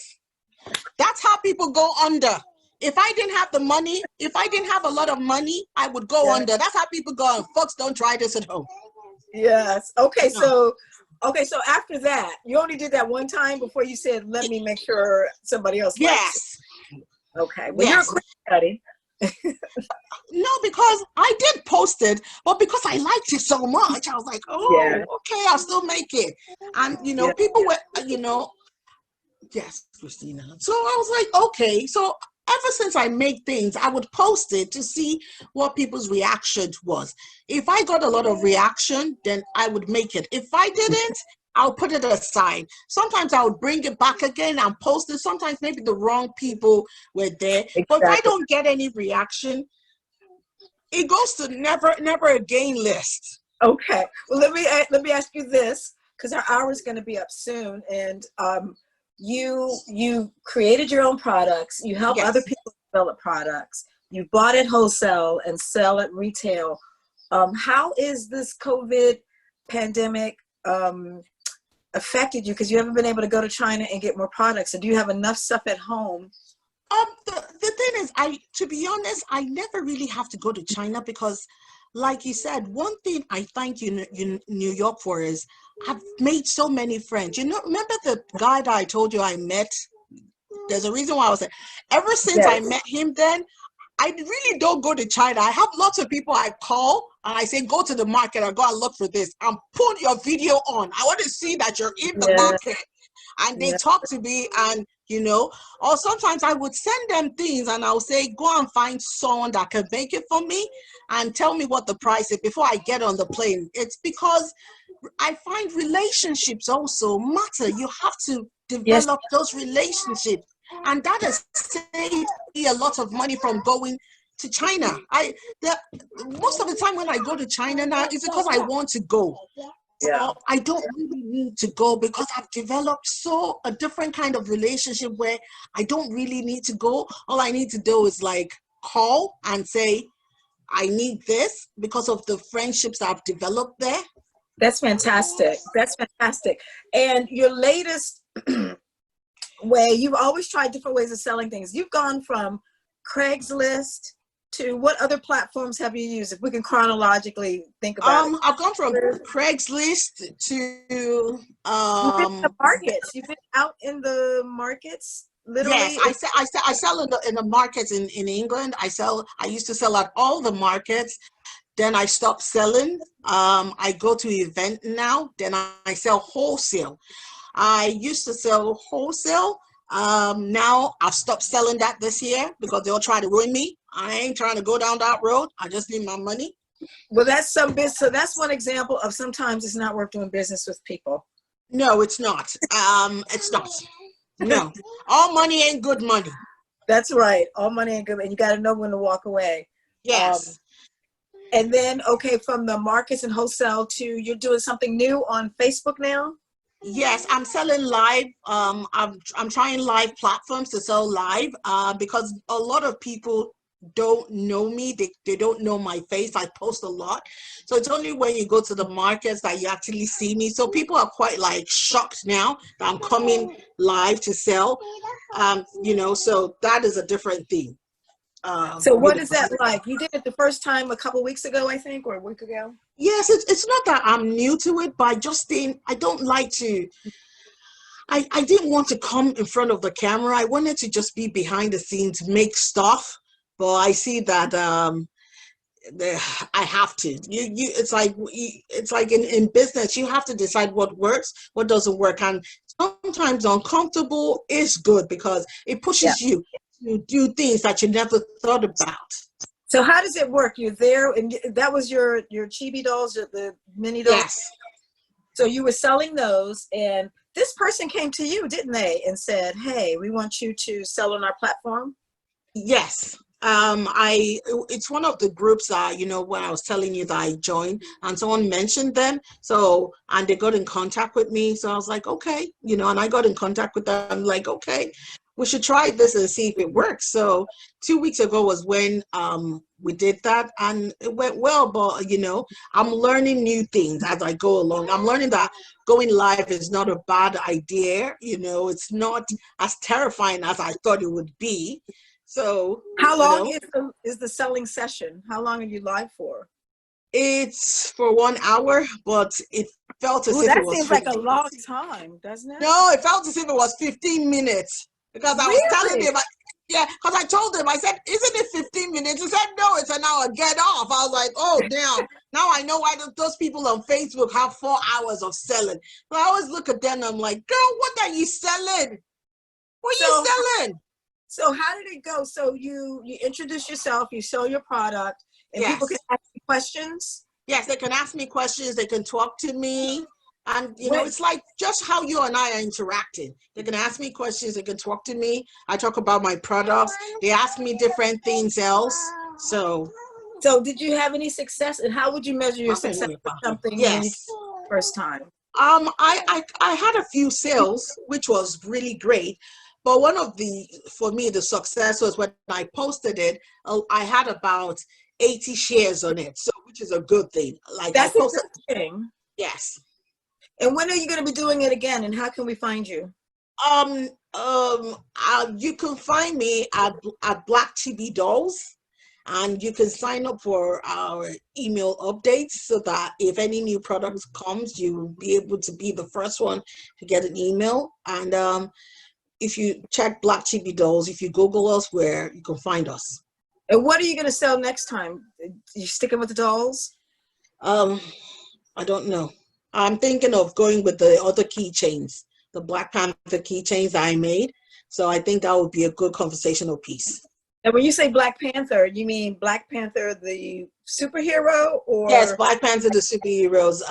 That's how people go under. If I didn't have the money, if I didn't have a lot of money, I would go under. That's how people go. Folks, don't try this at home. Yes. Okay. So after that, you only did that one time before you said, let me make sure somebody else likes it. Okay. Well, you're a quick study. No, because I did post it, but because I liked it so much, I was like, okay, I'll still make it. And, people were, yes, Christina. So I was like, okay. So ever since I make things, I would post it to see what people's reaction was. If I got a lot of reaction, then I would make it. If I didn't, I'll put it aside. Sometimes I would bring it back again and post it. Sometimes maybe the wrong people were there. Exactly. But if I don't get any reaction, it goes to never again list. Okay. Well, let me ask you this. because our hour is going to be up soon. And you created your own products. You help Yes. other people develop products. You bought at wholesale and sell at retail. How is this COVID pandemic affected you? Because you haven't been able to go to China and get more products. So do you have enough stuff at home? The thing is, to be honest, I never really have to go to China because, like you said, one thing I thank you, New York for is I've made so many friends. You know, remember the guy that I told you I met? There's a reason why I was there. Ever since I Yes. met him, then I really don't go to China. I have lots of people I call and I say, go to the market or go and look for this and put your video on. I want to see that you're in the Yeah. market. And they Yeah. talk to me and, or sometimes I would send them things and I'll say, go and find someone that can make it for me and tell me what the price is before I get on the plane. It's because I find relationships also matter. You have to Yes. develop those relationships. And that has saved me a lot of money from going to China. Most of the time when I go to China now, it's because I want to go. Yeah. Or I don't really need to go because I've developed a different kind of relationship where I don't really need to go. All I need to do is like call and say, I need this because of the friendships I've developed there. That's fantastic. That's fantastic. And your latest way, you've always tried different ways of selling things. You've gone from Craigslist to what other platforms have you used? If we can chronologically think about it. I've gone from Craigslist to You've been in the markets. You've been out in the markets, yes, literally. I sell in the markets in England. I used to sell at all the markets. Then I stopped selling. I go to event now. Then I sell wholesale. I used to sell wholesale. Now I've stopped selling that this year because they'll try to ruin me. I ain't trying to go down that road. I just need my money. Well, that's some business. So that's one example of sometimes it's not worth doing business with people. No, it's not. It's not. No, all money ain't good money. That's right. All money ain't good, and you got to know when to walk away. Yes. And then, okay, from the markets and wholesale to you're doing something new on Facebook now? Yes, I'm selling live. I'm trying live platforms to sell live because a lot of people don't know me. They don't know my face. I post a lot. So it's only when you go to the markets that you actually see me. So people are quite like shocked now that I'm coming live to sell. So that is a different thing. So what is that like? You did it the first time a couple of weeks ago, I think, or a week ago? Yes, it's not that I'm new to it, but I just think I don't like to. I didn't want to come in front of the camera. I wanted to just be behind the scenes, make stuff. But I see that I have to. It's like in business, you have to decide what works, what doesn't work, and sometimes uncomfortable is good because it pushes you to do things that you never thought about. So how does it work? You're there, and that was your chibi dolls, the mini dolls. Yes. So you were selling those, and this person came to you, didn't they, and said, "Hey, we want you to sell on our platform." Yes. It's one of the groups when I was telling you that I joined and someone mentioned them. So, and they got in contact with me. So I was like, okay, and I got in contact with them like, okay, we should try this and see if it works. So 2 weeks ago was when we did that and it went well, but I'm learning new things as I go along. I'm learning that going live is not a bad idea. It's not as terrifying as I thought it would be. So how long is the selling session? How long are you live for? It's for 1 hour, but it felt as if that it was seems 15. like a long time, doesn't it? No, it felt as if it was 15 minutes because I was telling him, because I told him, I said, isn't it 15 minutes? He said, no, it's an hour, get off. I was like, oh, damn. Now I know why those people on Facebook have 4 hours of selling. But I always look at them and I'm like, girl, what are you selling? What are you selling? So how did it go? So you introduce yourself, you sell your product, and people can ask you questions? Yes, they can ask me questions. They can talk to me. And, it's like just how you and I are interacting. They can ask me questions. They can talk to me. I talk about my products. They ask me different things else. So did you have any success? And how would you measure your success with something when you first time? I had a few sales, which was really great. But one of for me, the success was when I posted it, I had about 80 shares on it. So, which is a good thing. Like I That's a posted, good thing. yes. And when are you going to be doing it again? And how can we find you? You can find me at Black TB Dolls, and you can sign up for our email updates so that if any new products comes, you'll be able to be the first one to get an email. And if you check Black TB Dolls, if you Google us, where you can find us. And what are you going to sell next time? You sticking with the dolls? I don't know. I'm thinking of going with the other keychains, the Black Panther keychains I made. So I think that would be a good conversational piece. And when you say Black Panther, you mean Black Panther, the superhero, Yes, or? Black Panther, the superheroes.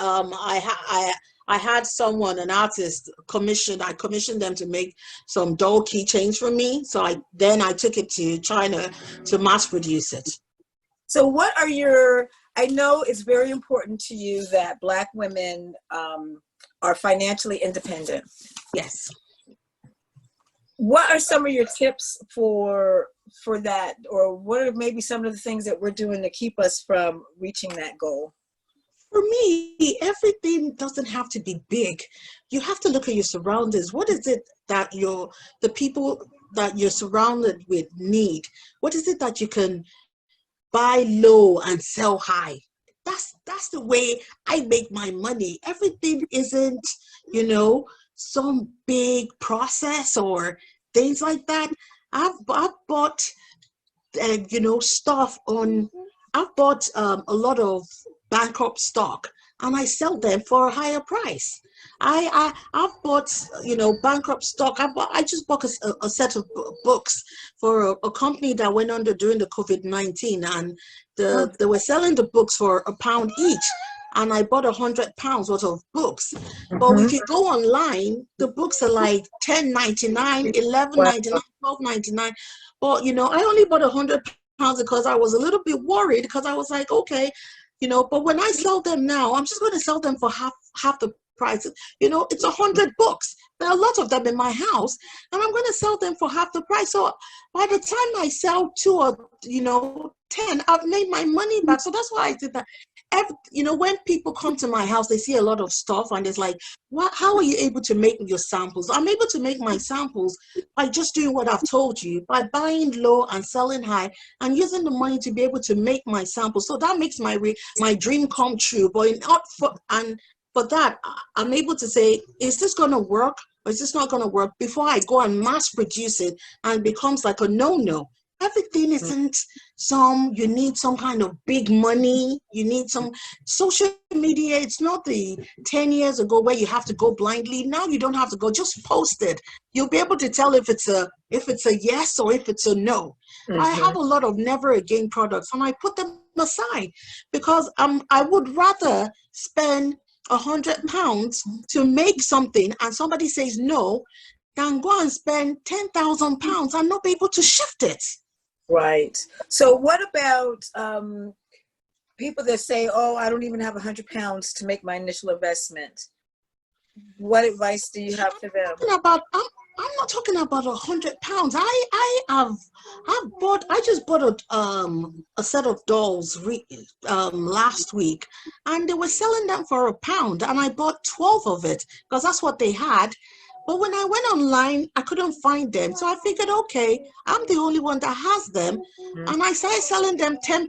I had someone, an artist, I commissioned them to make some doll keychains for me. So I took it to China to mass produce it. So what are I know it's very important to you that Black women are financially independent. Yes. What are some of your tips for that? Or what are maybe some of the things that we're doing to keep us from reaching that goal? For me, everything doesn't have to be big. You have to look at your surroundings. What is it that the people that you're surrounded with need? What is it that you can buy low and sell high? That's the way I make my money. Everything isn't, some big process or things like that. I've bought stuff on. I've bought a lot of bankrupt stock, and I sell them for a higher price. I've bought bankrupt stock. I just bought a set of books for a company that went under during the COVID-19, and they were selling the books for £1 each. And I bought £100 worth of books. But if you go online, the books are like $10.99, $11.99, $12.99. But I only bought £100 because I was a little bit worried, because I was like, okay, but when I sell them now, I'm just going to sell them for half the price. It's 100 books. There are a lot of them in my house, and I'm going to sell them for half the price. So by the time I sell 2 or 10, I've made my money back. So that's why I did that. When people come to my house, they see a lot of stuff, and it's like, how are you able to make your samples? I'm able to make my samples by just doing what I've told you, by buying low and selling high, and using the money to be able to make my samples. So that makes my dream come true. But for that, I'm able to say, is this going to work, or is this not going to work, before I go and mass produce it and it becomes like a no-no. Everything isn't you need some kind of big money. You need some social media. It's not the 10 years ago where you have to go blindly. Now you don't have to go, just post it. You'll be able to tell if it's a yes or if it's a no. I have a lot of never again products, and I put them aside because I would rather spend £100 to make something and somebody says no than go and spend £10,000 and not be able to shift it. Right. So what about people that say, oh, I don't even have £100 to make my initial investment? What advice do you have for them? I'm not talking about £100. I just bought a set of dolls last week, and they were selling them for £1, and I bought 12 of it because that's what they had. But when I went online, I couldn't find them. So I figured, okay, I'm the only one that has them. And I started selling them £10.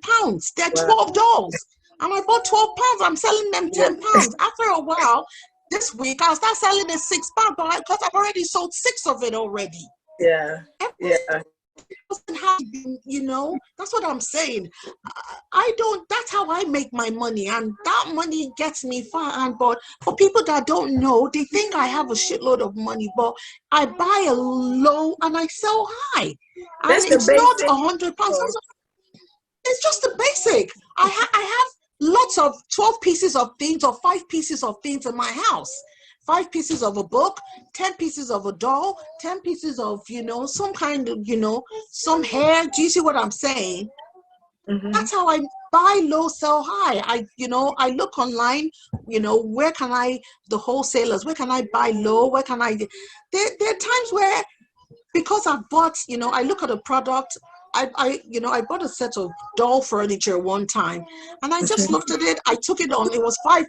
They're 12 dolls. And I bought £12. I'm selling them £10. After a while, this week, I'll start selling it £6 because I've already sold 6 of it already. Yeah. Doesn't have to be, that's what I'm saying. That's how I make my money, and that money gets me far. But for people that don't know, they think I have a shitload of money, but I buy a low and I sell high. And it's not £100. It's just the basic. I have lots of 12 pieces of things or 5 pieces of things in my house. 5 pieces of a book, 10 pieces of a doll, 10 pieces of, some kind of, some hair. Do you see what I'm saying? Mm-hmm. That's how I buy low, sell high. I look online, where can the wholesalers, where can I buy low? Where can there are times where, because I've bought, I look at a product. I bought a set of doll furniture one time, and I just looked at it. I took it on. It was £5,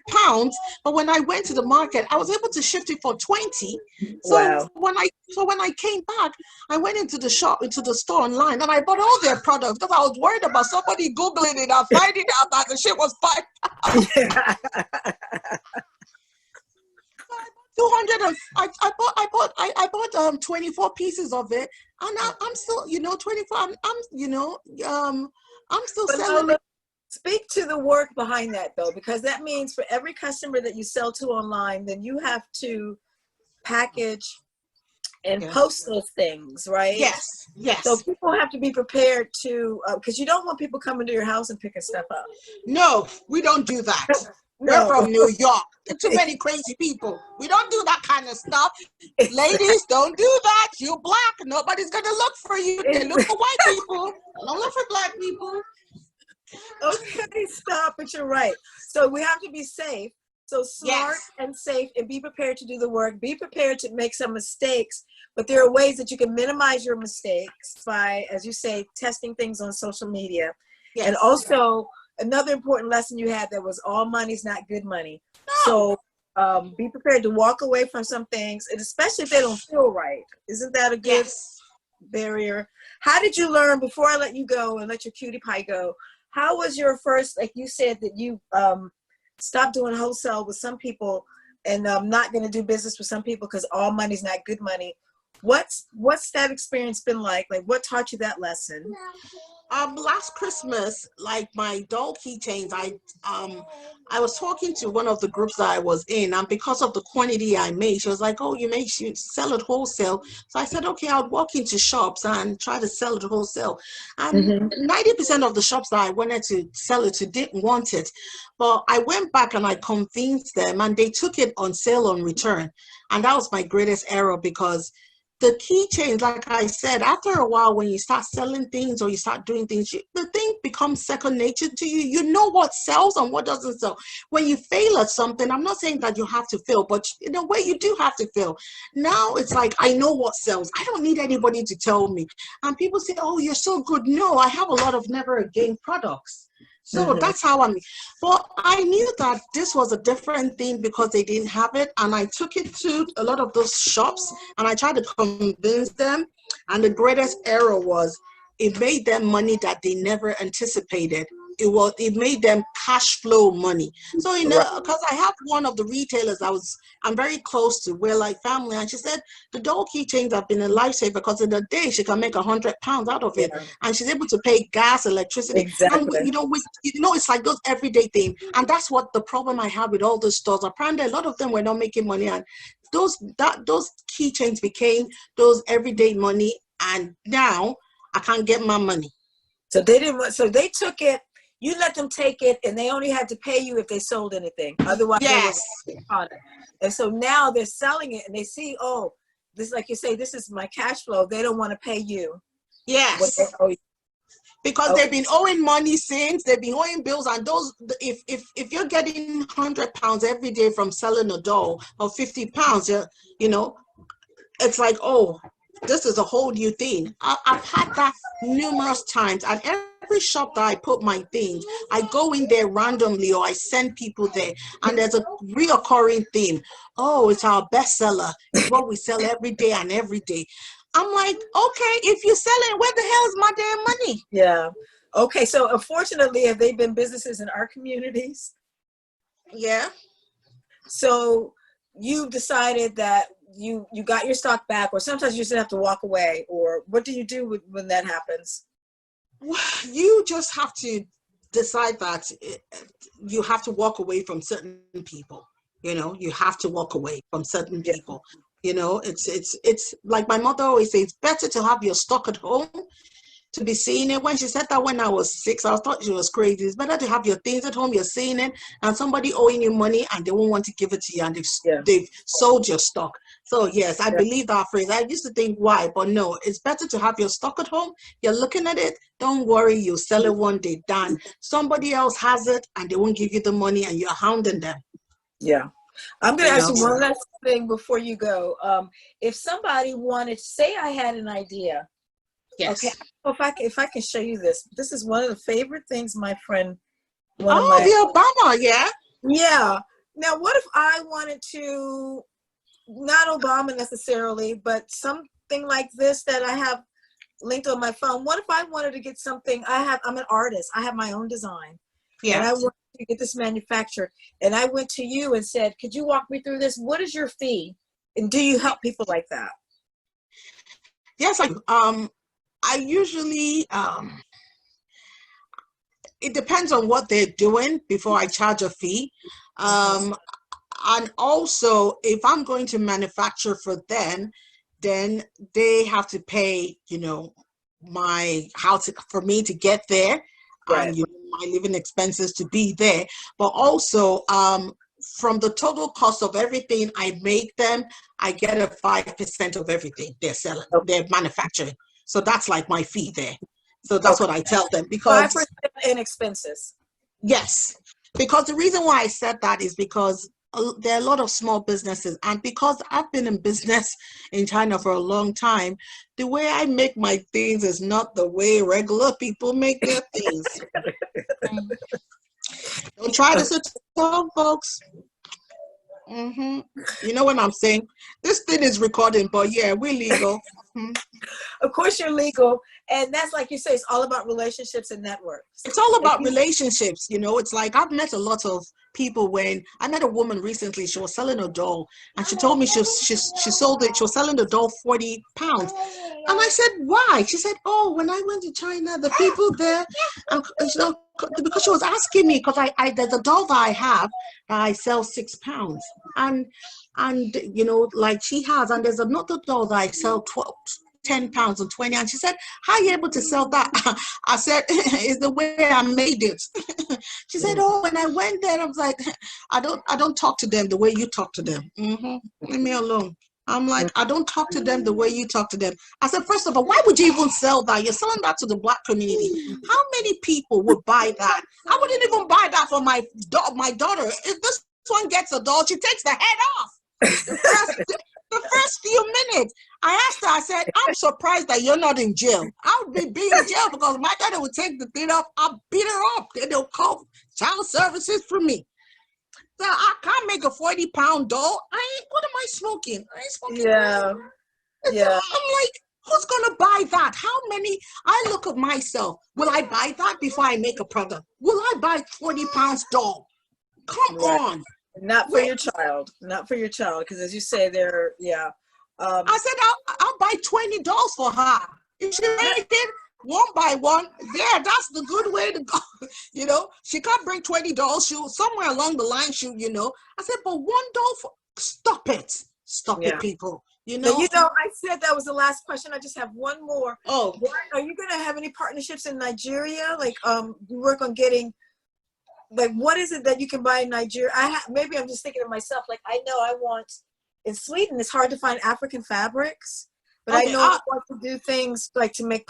but when I went to the market, I was able to shift it for 20. So Wow. when I came back, I went into the store online, and I bought all their products because I was worried about somebody googling it and finding out that the shit was £5. Yeah. 200 and I bought 24 pieces of it, and I'm still 24. I'm still But selling Lola, it. speak to the work behind that though, because that means for every customer that you sell to online, then you have to package and Yes, post those things, right? yes, So yes. people have to be prepared to, because you don't want people coming to your house and picking stuff up. No, we don't do that. We're No. from New York. There are too many crazy people. We don't do that kind of stuff. Ladies, don't do that. You're black. Nobody's gonna look for you. They look for white people. They don't look for black people. Okay, stop it. You're right. So we have to be safe. So smart Yes, and safe, and be prepared to do the work. Be prepared to make some mistakes, but there are ways that you can minimize your mistakes by, as you say, testing things on social media. And yes. also, another important lesson you had, that was all money's not good money. No. So be prepared to walk away from some things, and especially if they don't feel right. Isn't that a good Yes. barrier? How did you learn, before I let you go and let your cutie pie go, how was your first, like you said that you stopped doing wholesale with some people, and not going to do business with some people because all money's not good money. What's that experience been like? Like, what taught you that lesson? Last Christmas, like my doll keychains, I was talking to one of the groups that I was in, and because of the quantity I made, she was like, "Oh, you sell it wholesale." So I said, "Okay, I'll walk into shops and try to sell it wholesale." And Mm-hmm. 90% of the shops that I wanted to sell it to didn't want it, but I went back and I convinced them, and they took it on sale on return, and that was my greatest error because the keychains, like I said, after a while, when you start selling things or you start doing things, the thing becomes second nature to you. You know what sells and what doesn't sell. When you fail at something, I'm not saying that you have to fail, but in a way, you do have to fail. Now it's like, I know what sells. I don't need anybody to tell me. And people say, "Oh, you're so good." No, I have a lot of never again products. So Mm-hmm. that's how I'm. But I knew that this was a different thing because they didn't have it. And I took it to a lot of those shops and I tried to convince them. And the greatest error was, it made them money that they never anticipated. It made them cash flow money. So Right. because I have one of the retailers I'm very close to, we're like family, and she said the doll keychains have been a lifesaver because in a day she can make £100 out of it, Yeah. and she's able to pay gas, electricity, and Exactly. it's like those everyday things, and that's what the problem I have with all those stores. Apparently, a lot of them were not making money, and those keychains became those everyday money, and now I can't get my money. So they didn't want. So they took it. You let them take it, and they only had to pay you if they sold anything. Otherwise, they were Yes, product. And so now they're selling it, and they see, oh, this, like you say, this is my cash flow. They don't want to pay you what they yes. owe you. Because Okay. they've been owing money since they've been owing bills, and those, if you're getting £100 every day from selling a doll, or £50, you know it's like, oh, this is a whole new thing. I've had that numerous times, and every shop that I put my things, I go in there randomly or I send people there, and there's a reoccurring theme. Oh, it's our bestseller. It's what we sell every day and every day. I'm like, okay, if you sell it, where the hell is my damn money? Yeah. Okay. So unfortunately, have they been businesses in our communities? Yeah. So you decided that you got your stock back, or sometimes you just have to walk away, or what do you do when that happens? You just have to decide that you have to walk away from certain people. You have to walk away from certain Yeah. people. It's like my mother always says, it's better to have your stock at home to be seeing it. When she said that when I was 6, I thought she was crazy. It's better to have your things at home, you're seeing it, and somebody owing you money and they won't want to give it to you, and Yeah. they've sold your stock. So yes, I Yeah. believe that phrase. I used to think why, but no, it's better to have your stock at home. You're looking at it. Don't worry, you'll sell it one day. Done. Somebody else has it and they won't give you the money and you're hounding them. Yeah. I'm going You to ask know? you one last thing before you go. If somebody wanted, say I had an idea. Okay. Yes. If I can show you this. This is one of the favorite things my friend, one of Oh, my, the Obama, yeah. yeah. Now, what if I wanted to, not Obama necessarily, but something like this that I have linked on my phone? What if I wanted to get something? I'm an artist. I have my own design, and I Yes. want to get this manufactured. And I went to you and said, "Could you walk me through this? What is your fee? And do you help people like that?" Yes, I usually it depends on what they're doing before I charge a fee. Mhm. And also, if I'm going to manufacture for them, then they have to pay, my for me to get there, Right. and my living expenses to be there. But also, from the total cost of everything I make them, I get a 5% of everything they're selling, Okay. they're manufacturing. So that's like my fee there. So that's Okay. what I tell them, because 5% in expenses. yes, because the reason why I said that is because there are a lot of small businesses, and because I've been in business in China for a long time, the way I make my things is not the way regular people make their things. Don't try this at home, folks. You know what I'm saying? This thing is recording, but yeah, we're legal. Of course, you're legal, and that's like you say. It's all about relationships and networks. It's all If about you, relationships. It's like I've met a lot of people. When I met a woman recently, she was selling a doll, and she told me she sold it. She was selling the doll £40, and I said, why? She said, oh, when I went to China, the people there, and because she was asking me, because I there's a doll that I have that I sell £6, and like she has, and there's another doll that I sell 10 pounds and 20, and she said, how are you able to sell that? I said, it's the way I made it. She said, oh, when I went there, I was like, I don't talk to them the way you talk to them. Leave me alone. I'm like, I don't talk to them the way you talk to them. I said, first of all, why would you even sell that? You're selling that to the Black community. How many people would buy that? I wouldn't even buy that for my daughter. If this one gets a doll, she takes the head off. The first few minutes, I asked her, I said, I'm surprised that you're not in jail. I would be in jail because my daughter would take the thing off. I'll beat her up. Then they'll call child services for me. So I can't make a 40-pound doll. What am I smoking? I ain't smoking. yeah, yeah. I'm like, who's gonna buy that? How many? I look at myself. Will I buy that before I make a product? Will I buy 40 pounds doll? Come Right. on. Not for your child. Not for your child, because as you say, they're yeah. I said I'll buy 20 dolls for her. If she make it one by one, yeah, that's the good way to go. She can't bring 20 dolls. Somewhere along the line, I said, but one doll for stop it. Stop it, Yeah. people. Now, I said that was the last question. I just have one more. Oh, Are you going to have any partnerships in Nigeria? Like, you work on getting, like, what is it that you can buy in Nigeria? Maybe I'm just thinking of myself. Like, I know I want, in Sweden, it's hard to find African fabrics, but I okay. know I want to do things like to make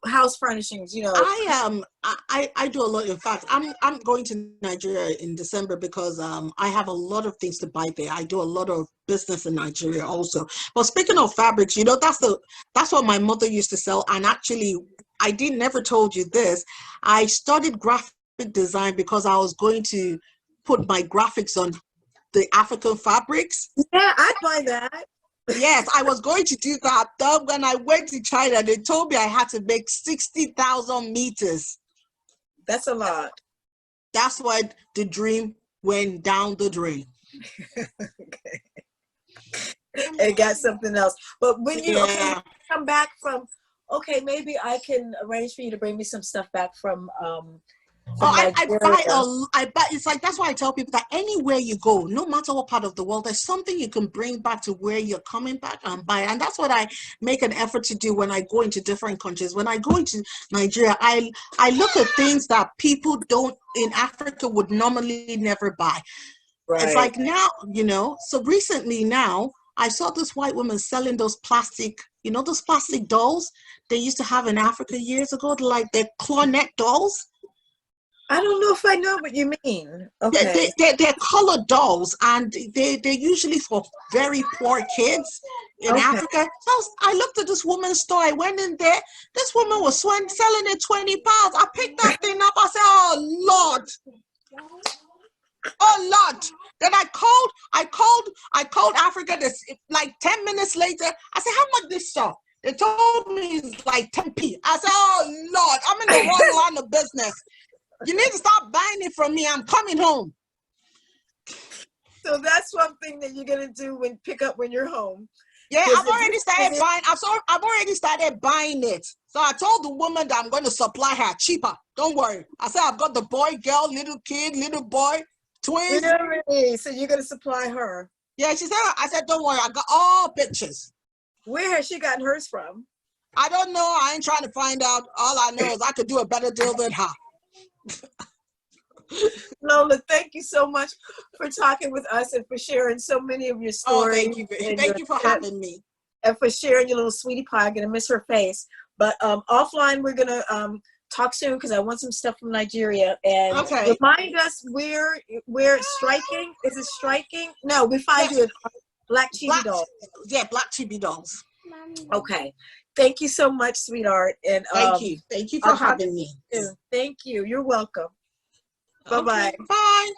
house furnishings, I do a lot. In fact, I'm going to Nigeria in December because I have a lot of things to buy there. I do a lot of business in Nigeria also. But speaking of fabrics, that's what my mother used to sell. And actually, I never told you this. I studied graphic design because I was going to put my graphics on the African fabrics. Yeah, I'd buy that. Yes, I was going to do that. Then when I went to China, they told me I had to make 60,000 meters. That's a lot. That's why the dream went down the drain. Okay. And got something else. But when you come back from, maybe I can arrange for you to bring me some stuff back from Nigeria. I buy. It's like, that's why I tell people that anywhere you go, no matter what part of the world, there's something you can bring back to where you're coming back and buy. And that's what I make an effort to do when I go into different countries. When I go into Nigeria, I look at things that people in Africa would normally never buy. Right. It's like now, so recently now, I saw this white woman selling those plastic, you know, those plastic dolls they used to have in Africa years ago, like the clarinet dolls. I don't know if I know what you mean. Okay. They're colored dolls, and they're usually for very poor kids in Okay. Africa. So I looked at this woman's store. I went in there. This woman was selling it 20 pounds. I picked that thing up. I said, "Oh Lord, oh Lord." Then I called Africa. This like 10 minutes later. I said, "How much this sell?" They told me it's like 10p. I said, "Oh Lord, I'm in the wrong line of business. You need to stop buying it from me. I'm coming home." So that's one thing that you're gonna do when pick up when you're home. Yeah, Is I've it already started just- buying. I've already started buying it. So I told the woman that I'm going to supply her cheaper. Don't worry. I said I've got the boy, girl, little kid, little boy, twins. Really? So you're gonna supply her. Yeah, she said. I said, don't worry. I got all pictures. Where has she gotten hers from? I don't know. I ain't trying to find out. All I know is I could do a better deal than her. Lola, thank you so much for talking with us and for sharing so many of your Oh, stories. thank you. And Thank you for having me. and for sharing your little sweetie pie. I'm gonna miss her face. But offline, we're gonna talk soon because I want some stuff from Nigeria. And Okay. remind us where it's striking. Is it striking? No, we find you at Black Chibi Doll. Yeah, Black Chibi dolls. Okay. Thank you so much, sweetheart. And Thank you. Thank you for having me. thank you. You're welcome. Bye-bye. Okay, bye.